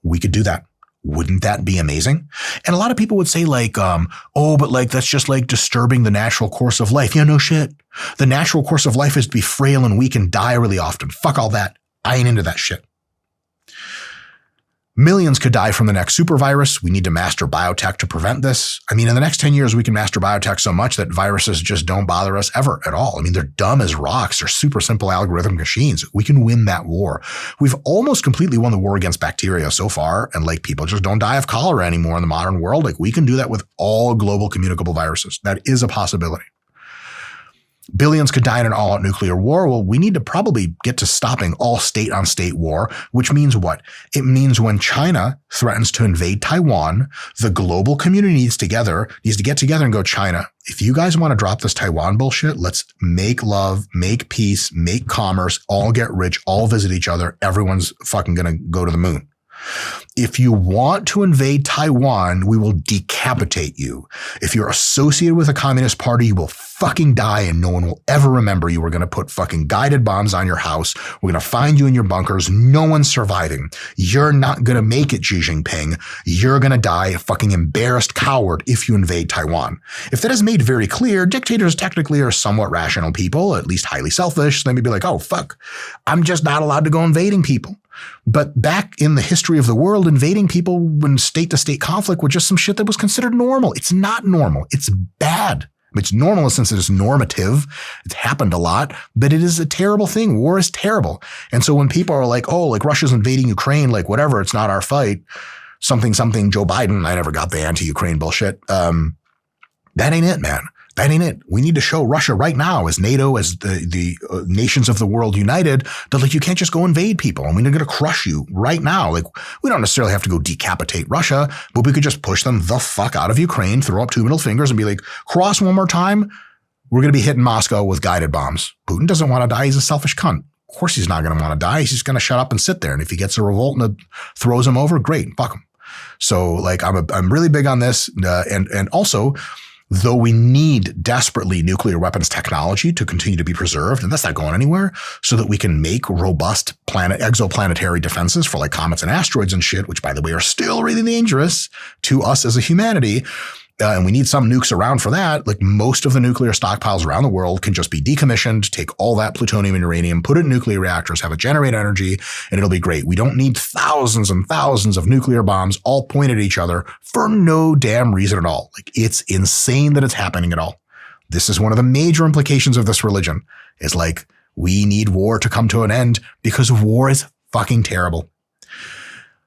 We could do that. Wouldn't that be amazing? And a lot of people would say like, oh, but like, that's just like disturbing the natural course of life. Yeah, no shit. The natural course of life is to be frail and weak and die really often. Fuck all that. I ain't into that shit. Millions could die from the next super virus. We need to master biotech to prevent this. I mean, in the next 10 years, we can master biotech so much that viruses just don't bother us ever at all. I mean, they're dumb as rocks. They're super simple algorithmic machines. We can win that war. We've almost completely won the war against bacteria so far. And like people just don't die of cholera anymore in the modern world. Like we can do that with all global communicable viruses. That is a possibility. Billions could die in an all-out nuclear war. Well, we need to probably get to stopping all state-on-state war, which means what? It means when China threatens to invade Taiwan, the global community needs to get together and go, China, if you guys want to drop this Taiwan bullshit, let's make love, make peace, make commerce, all get rich, all visit each other. Everyone's fucking going to go to the moon. If you want to invade Taiwan, we will decapitate you. If you're associated with a communist party, you will fucking die and no one will ever remember you. We're going to put fucking guided bombs on your house. We're going to find you in your bunkers. No one's surviving. You're not going to make it, Xi Jinping. You're going to die a fucking embarrassed coward if you invade Taiwan. If that is made very clear, dictators technically are somewhat rational people, at least highly selfish. They may be like, oh, fuck, I'm just not allowed to go invading people. But back in the history of the world, invading people when state-to-state conflict was just some shit that was considered normal. It's not normal. It's bad. It's normal since it is normative. It's happened a lot, but it is a terrible thing. War is terrible. And so when people are like, oh, like Russia's invading Ukraine, like whatever, it's not our fight, something, Joe Biden, I never got the anti-Ukraine bullshit. That ain't it, man. That ain't it. We need to show Russia right now as NATO, as the nations of the world united, that like you can't just go invade people and we're going to crush you right now. Like we don't necessarily have to go decapitate Russia, but we could just push them the fuck out of Ukraine, throw up two middle fingers and be like, cross one more time. We're going to be hitting Moscow with guided bombs. Putin doesn't want to die. He's a selfish cunt. Of course he's not going to want to die. He's just going to shut up and sit there. And if he gets a revolt and it throws him over, great, fuck him. So like I'm really big on this. And also, though we need desperately nuclear weapons technology to continue to be preserved, and that's not going anywhere, so that we can make robust exoplanetary defenses for like comets and asteroids and shit, which by the way are still really dangerous to us as a humanity. And we need some nukes around for that. Like most of the nuclear stockpiles around the world can just be decommissioned, take all that plutonium and uranium, put it in nuclear reactors, have it generate energy, and it'll be great. We don't need thousands and thousands of nuclear bombs all pointed at each other for no damn reason at all. Like it's insane that it's happening at all. This is one of the major implications of this religion is like, we need war to come to an end because war is fucking terrible.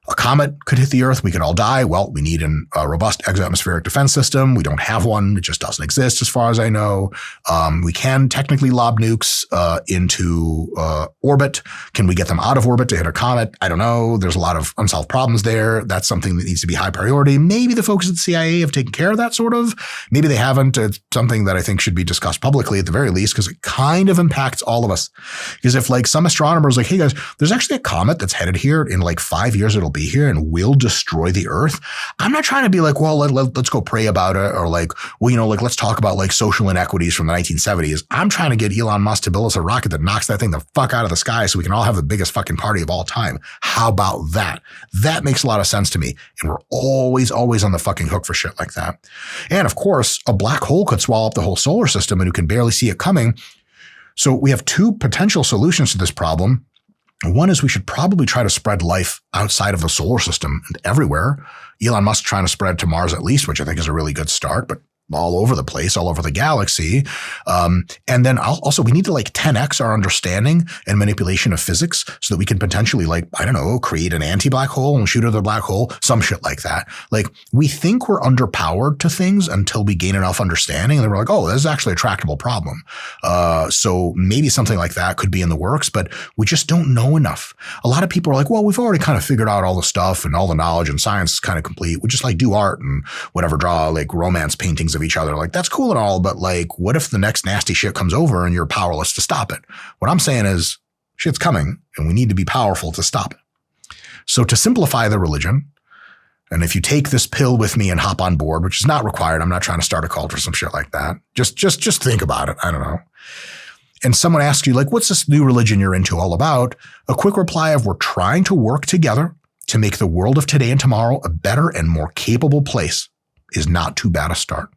A comet could hit the Earth. We could all die. Well, we need a robust exoatmospheric defense system. We don't have one. It just doesn't exist as far as I know. We can technically lob nukes into orbit. Can we get them out of orbit to hit a comet? I don't know. There's a lot of unsolved problems there. That's something that needs to be high priority. Maybe the folks at the CIA have taken care of that sort of. Maybe they haven't. It's something that I think should be discussed publicly at the very least because it kind of impacts all of us. Because if like some astronomers like, hey guys, there's actually a comet that's headed here in like 5 years, it'll be here and will destroy the Earth. I'm not trying to be like, well, let's go pray about it or like, well, you know, like let's talk about like social inequities from the 1970s. I'm trying to get Elon Musk to build us a rocket that knocks that thing the fuck out of the sky so we can all have the biggest fucking party of all time. How about that? That makes a lot of sense to me. And we're always on the fucking hook for shit like that. And of course, a black hole could swallow up the whole solar system and you can barely see it coming. So we have two potential solutions to this problem. One is we should probably try to spread life outside of the solar system and everywhere. Elon Musk trying to spread to Mars at least, which I think is a really good start, but all over the place, all over the galaxy. And then also we need to like 10x our understanding and manipulation of physics so that we can potentially like, I don't know, create an anti-black hole and shoot at the black hole, some shit like that. Like we think we're underpowered to things until we gain enough understanding. And then we're like, oh, this is actually a tractable problem. So maybe something like that could be in the works, but we just don't know enough. A lot of people are like, well, we've already kind of figured out all the stuff and all the knowledge and science is kind of complete. We just like do art and whatever, draw like romance paintings of each other. Like that's cool and all, but like, what if the next nasty shit comes over and you're powerless to stop it? What I'm saying is shit's coming and we need to be powerful to stop it. So to simplify the religion, And if you take this pill with me and hop on board, which is not required, I'm not trying to start a cult or some shit like that. Just think about it. I don't know. And someone asks you, like, what's this new religion you're into all about? A quick reply of, we're trying to work together to make the world of today and tomorrow a better and more capable place is not too bad a start.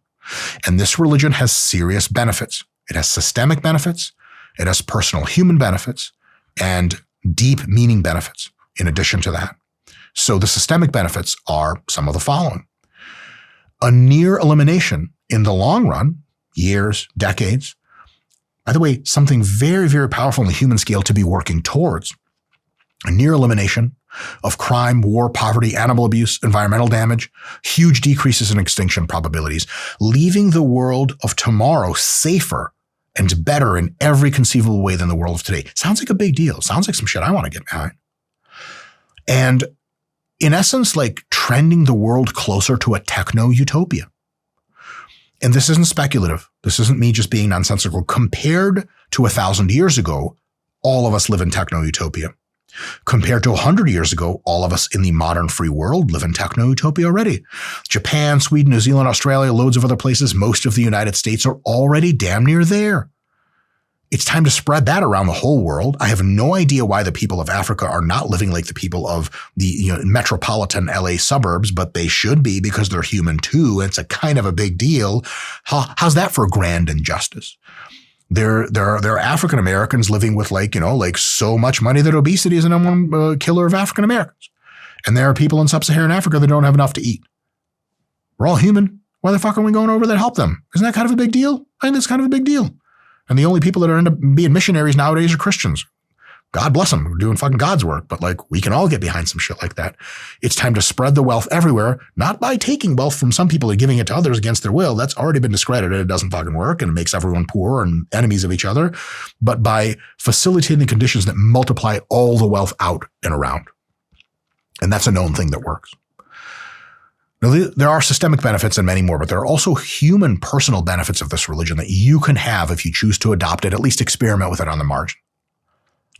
And this religion has serious benefits. It has systemic benefits. It has personal human benefits and deep meaning benefits in addition to that. So the systemic benefits are some of the following. A near elimination in the long run, years, decades. By the way, something very, very powerful on the human scale to be working towards. A near elimination of crime, war, poverty, animal abuse, environmental damage, huge decreases in extinction probabilities, leaving the world of tomorrow safer and better in every conceivable way than the world of today. Sounds like a big deal. Sounds like some shit I want to get behind. And in essence, like trending the world closer to a techno-utopia. And this isn't speculative. This isn't me just being nonsensical. Compared to 1,000 years ago, all of us live in techno-utopia. Compared to 100 years ago, all of us in the modern free world live in techno-utopia already. Japan, Sweden, New Zealand, Australia, loads of other places, most of the United States are already damn near there. It's time to spread that around the whole world. I have no idea why the people of Africa are not living like the people of the metropolitan LA suburbs, but they should be because they're human too. It's a kind of a big deal. How's that for grand injustice? There are African Americans living with like so much money that obesity is the number one killer of African Americans. And there are people in sub-Saharan Africa that don't have enough to eat. We're all human. Why the fuck are we going over there to help them? Isn't that kind of a big deal? I think that's kind of a big deal. And the only people that are end up being missionaries nowadays are Christians. God bless them. We're doing fucking God's work. But like, we can all get behind some shit like that. It's time to spread the wealth everywhere, not by taking wealth from some people and giving it to others against their will. That's already been discredited. It doesn't fucking work and it makes everyone poor and enemies of each other. But by facilitating the conditions that multiply all the wealth out and around. And that's a known thing that works. Now, there are systemic benefits and many more, but there are also human personal benefits of this religion that you can have if you choose to adopt it, at least experiment with it on the margin.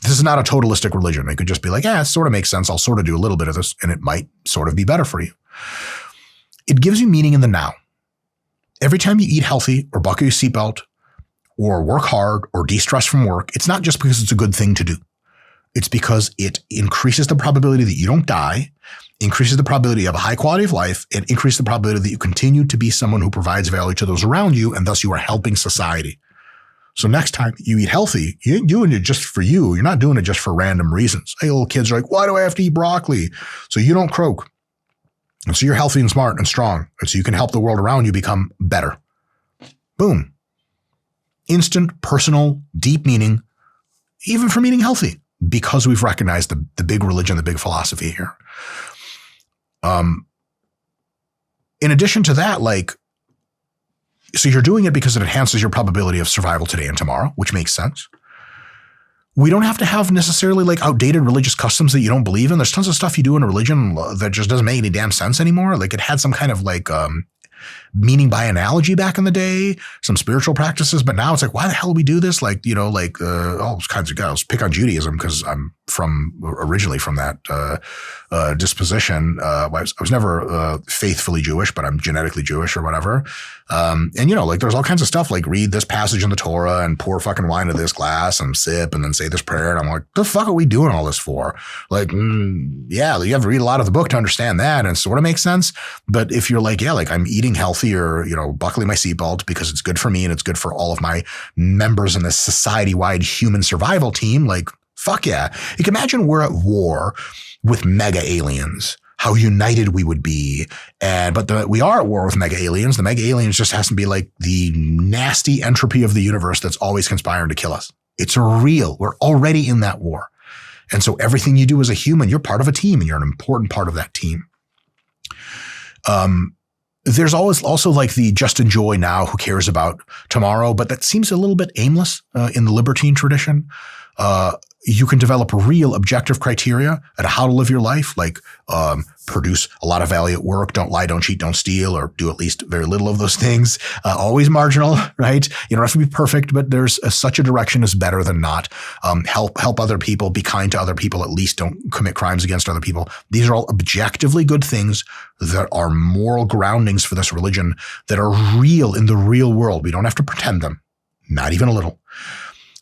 This is not a totalistic religion. It could just be like, it sort of makes sense. I'll sort of do a little bit of this and it might sort of be better for you. It gives you meaning in the now. Every time you eat healthy or buckle your seatbelt or work hard or de-stress from work, it's not just because it's a good thing to do. It's because it increases the probability that you don't die, increases the probability of a high quality of life, and increases the probability that you continue to be someone who provides value to those around you, and thus you are helping society. So next time you eat healthy, you ain't doing it just for you. You're not doing it just for random reasons. Hey, little kids are like, why do I have to eat broccoli? So you don't croak. And so you're healthy and smart and strong. And so you can help the world around you become better. Boom. Instant, personal, deep meaning, even from eating healthy, because we've recognized the big religion, the big philosophy here. In addition to that, so you're doing it because it enhances your probability of survival today and tomorrow, which makes sense. We don't have to have necessarily outdated religious customs that you don't believe in. There's tons of stuff you do in a religion that just doesn't make any damn sense anymore. It had some kind of meaning by analogy back in the day, some spiritual practices, but now it's why the hell do we do this? All kinds of guys. Pick on Judaism because I'm originally from that disposition. I was never faithfully Jewish, but I'm genetically Jewish or whatever. There's all kinds of stuff read this passage in the Torah and pour fucking wine into this glass and sip and then say this prayer. And I'm like, the fuck are we doing all this for? You have to read a lot of the book to understand that and it sort of makes sense. But if you're I'm eating healthy or, buckling my seatbelt because it's good for me and it's good for all of my members in this society-wide human survival team, fuck yeah. You can imagine we're at war with mega aliens, how united we would be. But we are at war with mega aliens. The mega aliens just has to be the nasty entropy of the universe that's always conspiring to kill us. It's real. We're already in that war. And so everything you do as a human, you're part of a team and you're an important part of that team. There's always also the just enjoy now, who cares about tomorrow, but that seems a little bit aimless in the libertine tradition. You can develop real objective criteria at how to live your life, like produce a lot of value at work, don't lie, don't cheat, don't steal, or do at least very little of those things. Always marginal, right? You don't have to be perfect, but there's such a direction is better than not. Help other people, be kind to other people, at least don't commit crimes against other people. These are all objectively good things that are moral groundings for this religion that are real in the real world. We don't have to pretend them, not even a little.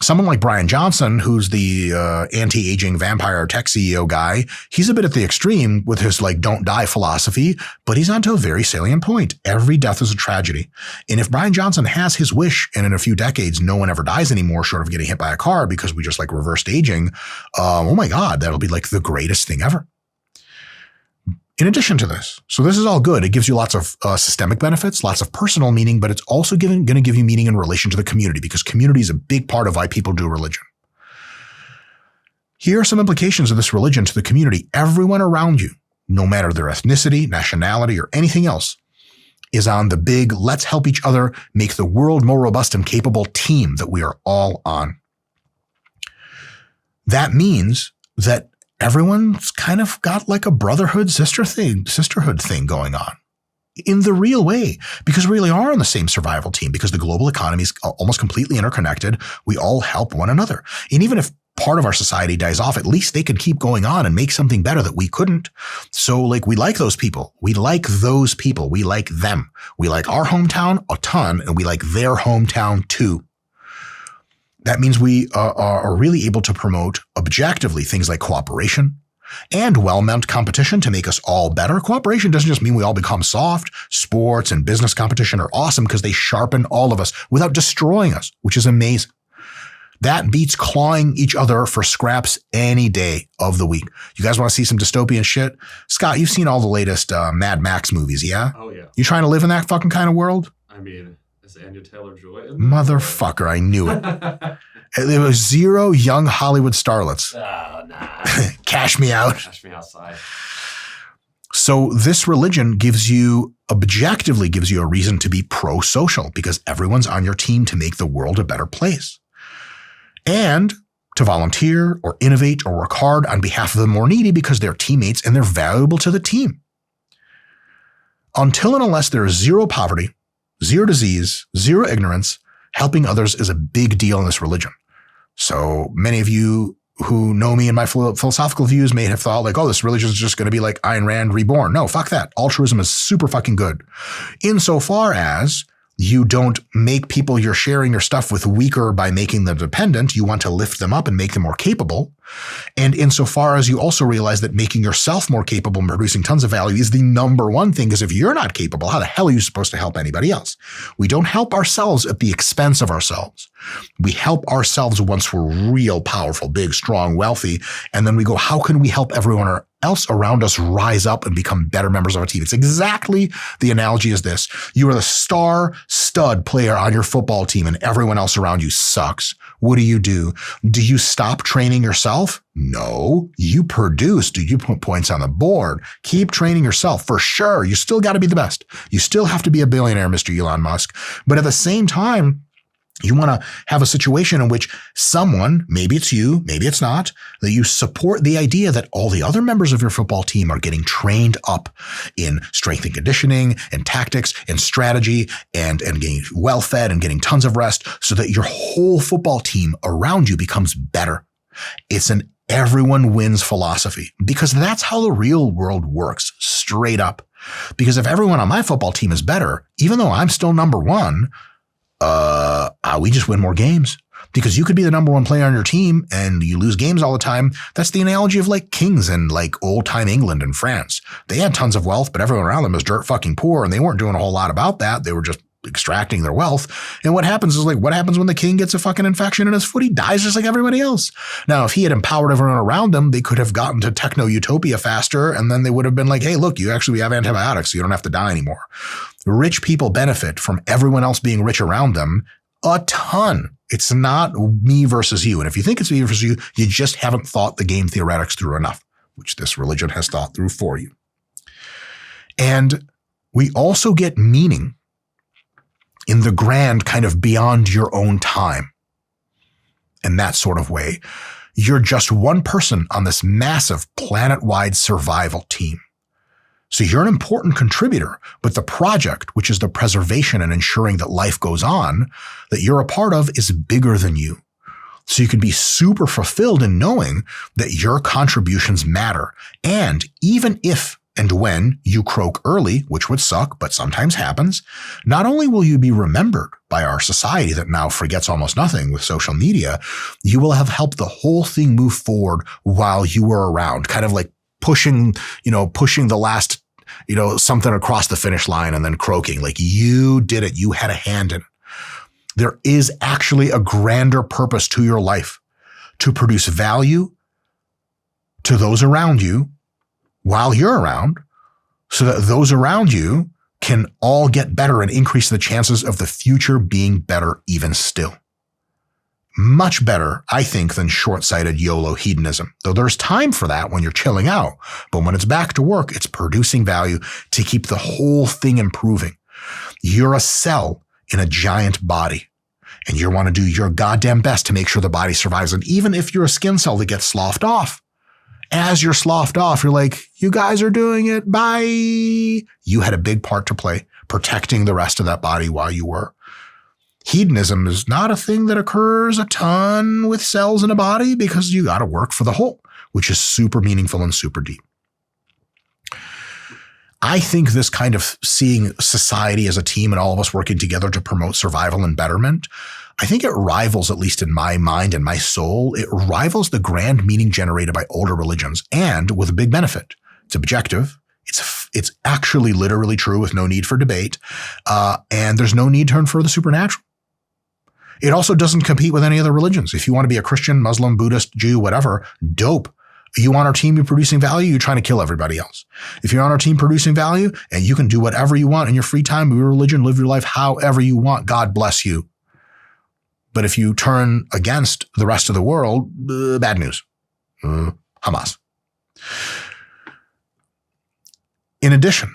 Someone like Brian Johnson, who's the anti-aging vampire tech CEO guy, he's a bit at the extreme with his don't die philosophy, but he's onto a very salient point. Every death is a tragedy. And if Brian Johnson has his wish and in a few decades no one ever dies anymore short of getting hit by a car because we just reversed aging, oh my God, that'll be the greatest thing ever. In addition to this, so this is all good. It gives you lots of systemic benefits, lots of personal meaning, but it's also going to give you meaning in relation to the community because community is a big part of why people do religion. Here are some implications of this religion to the community. Everyone around you, no matter their ethnicity, nationality, or anything else, is on the big let's help each other make the world more robust and capable team that we are all on. That means that everyone's kind of got a brotherhood, sisterhood thing going on in the real way, because we really are on the same survival team, because the global economy is almost completely interconnected. We all help one another. And even if part of our society dies off, at least they can keep going on and make something better that we couldn't. So we like those people. We like those people. We like them. We like our hometown a ton, and we like their hometown too. That means we are really able to promote objectively things like cooperation and well-meant competition to make us all better. Cooperation doesn't just mean we all become soft. Sports and business competition are awesome because they sharpen all of us without destroying us, which is amazing. That beats clawing each other for scraps any day of the week. You guys want to see some dystopian shit? Scott, you've seen all the latest Mad Max movies, yeah? Oh, yeah. You trying to live in that fucking kind of world? I mean, is Anya Taylor-Joy in Motherfucker, I knew it. There was 0 young Hollywood starlets. Oh, nah. Cash me out. Cash me outside. So this religion objectively gives you a reason to be pro-social because everyone's on your team to make the world a better place. And to volunteer or innovate or work hard on behalf of the more needy because they're teammates and they're valuable to the team. Until and unless there is 0 poverty, 0 disease, 0 ignorance, helping others is a big deal in this religion. So many of you who know me and my philosophical views may have thought this religion is just going to be like Ayn Rand reborn. No, fuck that. Altruism is super fucking good. Insofar as you don't make people you're sharing your stuff with weaker by making them dependent. You want to lift them up and make them more capable. And insofar as you also realize that making yourself more capable and producing tons of value is the number one thing, because if you're not capable, how the hell are you supposed to help anybody else? We don't help ourselves at the expense of ourselves. We help ourselves once we're real powerful, big, strong, wealthy. And then we go, how can we help everyone else around us rise up and become better members of our team? It's exactly the analogy is this. You are the star stud player on your football team and everyone else around you sucks. What do? Do you stop training yourself? No, you produce. Do you put points on the board? Keep training yourself for sure. You still got to be the best. You still have to be a billionaire, Mr. Elon Musk. But at the same time, you want to have a situation in which someone, maybe it's you, maybe it's not, that you support the idea that all the other members of your football team are getting trained up in strength and conditioning and tactics and strategy and getting well fed and getting tons of rest so that your whole football team around you becomes better. It's an everyone wins philosophy because that's how the real world works, straight up. Because if everyone on my football team is better, even though I'm still number one, we just win more games. Because you could be the number one player on your team and you lose games all the time. That's the analogy of kings in old time England and France. They had tons of wealth, but everyone around them was dirt fucking poor and they weren't doing a whole lot about that. They were just extracting their wealth. And what happens is what happens when the king gets a fucking infection in his foot? He dies just like everybody else. Now, if he had empowered everyone around him, they could have gotten to techno utopia faster. And then they would have been like, hey, look, we have antibiotics, so you don't have to die anymore. Rich people benefit from everyone else being rich around them a ton. It's not me versus you. And if you think it's me versus you, you just haven't thought the game theoretics through enough, which this religion has thought through for you. And we also get meaning in the grand kind of beyond your own time. In that sort of way. You're just one person on this massive planet-wide survival team. So you're an important contributor, but the project, which is the preservation and ensuring that life goes on, that you're a part of is bigger than you. So you can be super fulfilled in knowing that your contributions matter. And even if and when you croak early, which would suck, but sometimes happens, not only will you be remembered by our society that now forgets almost nothing with social media, you will have helped the whole thing move forward while you were around, kind of like pushing the last, something across the finish line and then croaking, like you did it. You had a hand in it. There is actually a grander purpose to your life, to produce value to those around you while you're around, so that those around you can all get better and increase the chances of the future being better even still. Much better, I think, than short-sighted YOLO hedonism, though there's time for that when you're chilling out. But when it's back to work, it's producing value to keep the whole thing improving. You're a cell in a giant body, and you want to do your goddamn best to make sure the body survives. And even if you're a skin cell that gets sloughed off, as you're sloughed off, you're like, you guys are doing it. Bye. You had a big part to play protecting the rest of that body while you were. Hedonism is not a thing that occurs a ton with cells in a body because you got to work for the whole, which is super meaningful and super deep. I think this kind of seeing society as a team and all of us working together to promote survival and betterment, I think it rivals, at least in my mind and my soul, it rivals the grand meaning generated by older religions, and with a big benefit. It's objective. It's actually literally true with no need for debate. And there's no need to infer the supernatural. It also doesn't compete with any other religions. If you want to be a Christian, Muslim, Buddhist, Jew, whatever, dope. You want our team, you're producing value, you're trying to kill everybody else. If you're on our team producing value and you can do whatever you want in your free time, your religion, live your life however you want, God bless you. But if you turn against the rest of the world, bad news. Hamas. In addition,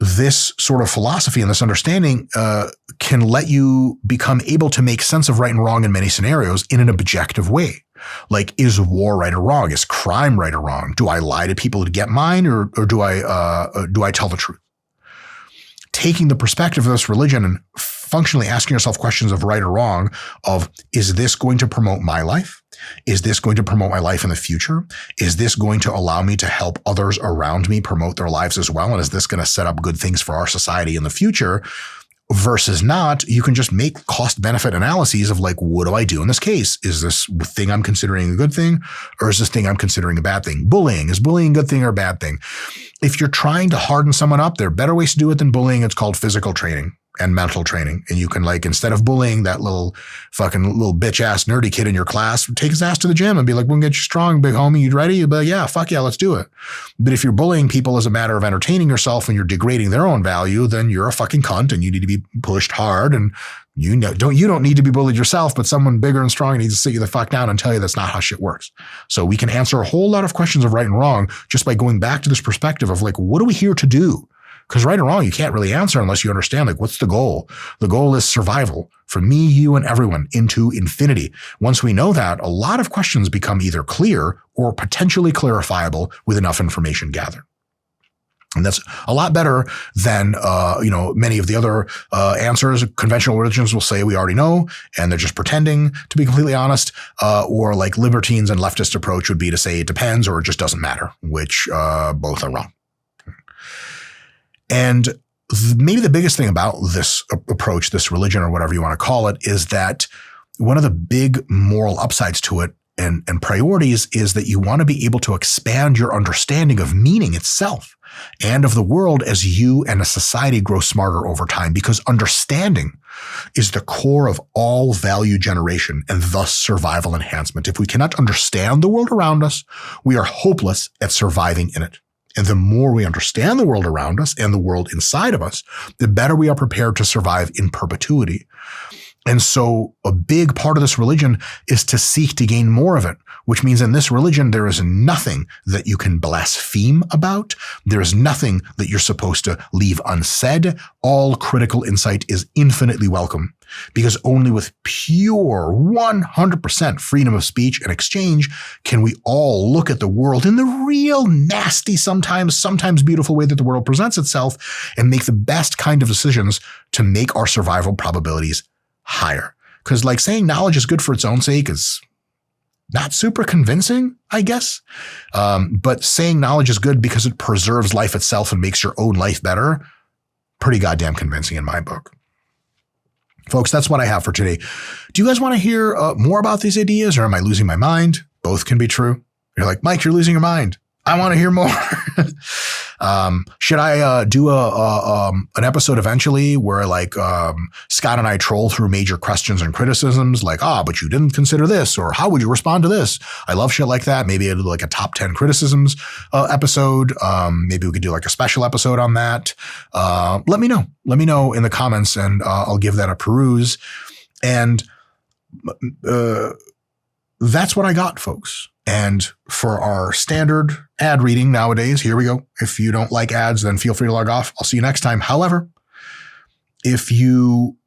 this sort of philosophy and this understanding can let you become able to make sense of right and wrong in many scenarios in an objective way. Like, is war right or wrong? Is crime right or wrong? Do I lie to people to get mine, or do I tell the truth? Taking the perspective of this religion and functionally asking yourself questions of right or wrong, of, is this going to promote my life? Is this going to promote my life in the future? Is this going to allow me to help others around me promote their lives as well? And is this going to set up good things for our society in the future? Versus not, you can just make cost-benefit analyses of like, what do I do in this case? Is this thing I'm considering a good thing, or is this thing I'm considering a bad thing? Bullying. Is bullying a good thing or a bad thing? If you're trying to harden someone up, there are better ways to do it than bullying. It's called physical training and mental training. And you can, like, instead of bullying that little bitch ass nerdy kid in your class, take his ass to the gym and be like, we'll get you strong, big homie. You ready? You'll be like, yeah, fuck yeah, let's do it. But if you're bullying people as a matter of entertaining yourself and you're degrading their own value, then you're a fucking cunt and you need to be pushed hard. And you don't need to be bullied yourself, but someone bigger and strong needs to sit you the fuck down and tell you that's not how shit works. So we can answer a whole lot of questions of right and wrong just by going back to this perspective of like, what are we here to do? Because right and wrong, you can't really answer unless you understand, like, what's the goal? The goal is survival for me, you, and everyone into infinity. Once we know that, a lot of questions become either clear or potentially clarifiable with enough information gathered. And that's a lot better than, many of the other answers. Conventional religions will say we already know, and they're just pretending, to be completely honest. Or like libertines and leftist approach would be to say it depends or it just doesn't matter, which both are wrong. And maybe the biggest thing about this approach, this religion or whatever you want to call it, is that one of the big moral upsides to it and priorities is that you want to be able to expand your understanding of meaning itself and of the world as you and a society grow smarter over time, because understanding is the core of all value generation and thus survival enhancement. If we cannot understand the world around us, we are hopeless at surviving in it. And the more we understand the world around us and the world inside of us, the better we are prepared to survive in perpetuity. And so a big part of this religion is to seek to gain more of it, which means in this religion, there is nothing that you can blaspheme about. There is nothing that you're supposed to leave unsaid. All critical insight is infinitely welcome. Because only with pure 100% freedom of speech and exchange can we all look at the world in the real nasty, sometimes beautiful way that the world presents itself and make the best kind of decisions to make our survival probabilities higher. Because like saying knowledge is good for its own sake is not super convincing, I guess. But saying knowledge is good because it preserves life itself and makes your own life better, pretty goddamn convincing in my book. Folks, that's what I have for today. Do you guys want to hear more about these ideas, or am I losing my mind? Both can be true. You're like, Mike, you're losing your mind. I want to hear more. Should I do an episode eventually where like Scott and I troll through major questions and criticisms like, but you didn't consider this, or how would you respond to this? I love shit like that. Maybe I'll do like a top 10 criticisms episode. Maybe we could do like a special episode on that. Let me know. Let me know in the comments and I'll give that a peruse. And that's what I got, folks. And for our standard ad reading nowadays, here we go. If you don't like ads, then feel free to log off. I'll see you next time. However, if you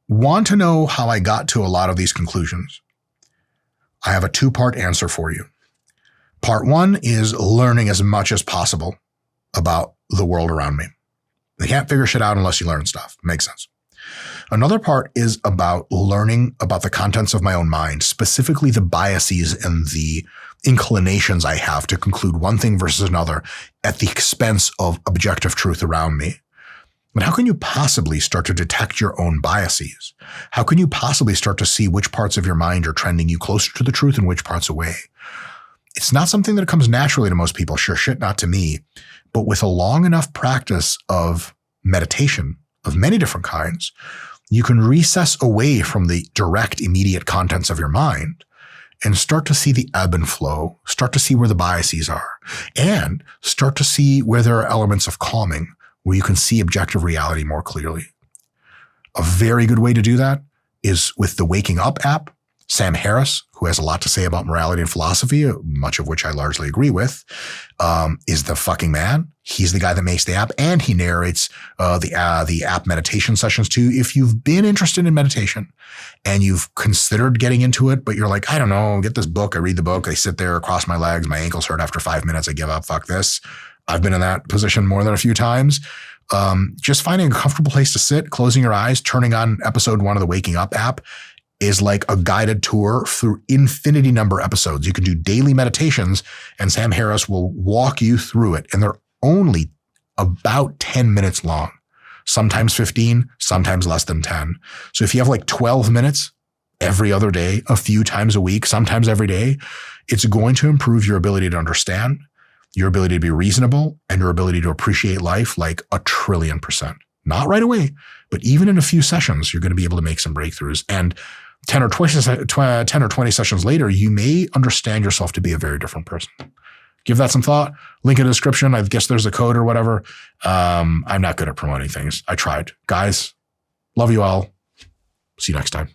want to know how I got to a lot of these conclusions, I have a 2-part answer for you. Part 1 is learning as much as possible about the world around me. You can't figure shit out unless you learn stuff. Makes sense. Another part is about learning about the contents of my own mind, specifically the biases and the inclinations I have to conclude one thing versus another at the expense of objective truth around me. But how can you possibly start to detect your own biases? How can you possibly start to see which parts of your mind are trending you closer to the truth and which parts away? It's not something that comes naturally to most people. Sure shit, not to me. But with a long enough practice of meditation of many different kinds, you can recess away from the direct, immediate contents of your mind and start to see the ebb and flow, start to see where the biases are, and start to see where there are elements of calming, where you can see objective reality more clearly. A very good way to do that is with the Waking Up app. Sam Harris, who has a lot to say about morality and philosophy, much of which I largely agree with, is the fucking man. He's the guy that makes the app, and he narrates the app meditation sessions too. If you've been interested in meditation and you've considered getting into it, but you're like, I don't know, get this book. I read the book. I sit there, cross my legs. My ankles hurt after 5 minutes. I give up. Fuck this. I've been in that position more than a few times. Just finding a comfortable place to sit, closing your eyes, turning on episode 1 of the Waking Up app is like a guided tour through infinity number episodes. You can do daily meditations and Sam Harris will walk you through it. And they're only about 10 minutes long, sometimes 15, sometimes less than 10. So if you have like 12 minutes every other day, a few times a week, sometimes every day, it's going to improve your ability to understand, your ability to be reasonable, and your ability to appreciate life like 1,000,000,000%. Not right away, but even in a few sessions, you're going to be able to make some breakthroughs. And 10 or 20 sessions later, you may understand yourself to be a very different person. Give that some thought. Link in the description. I guess there's a code or whatever. I'm not good at promoting things. I tried. Guys, love you all. See you next time.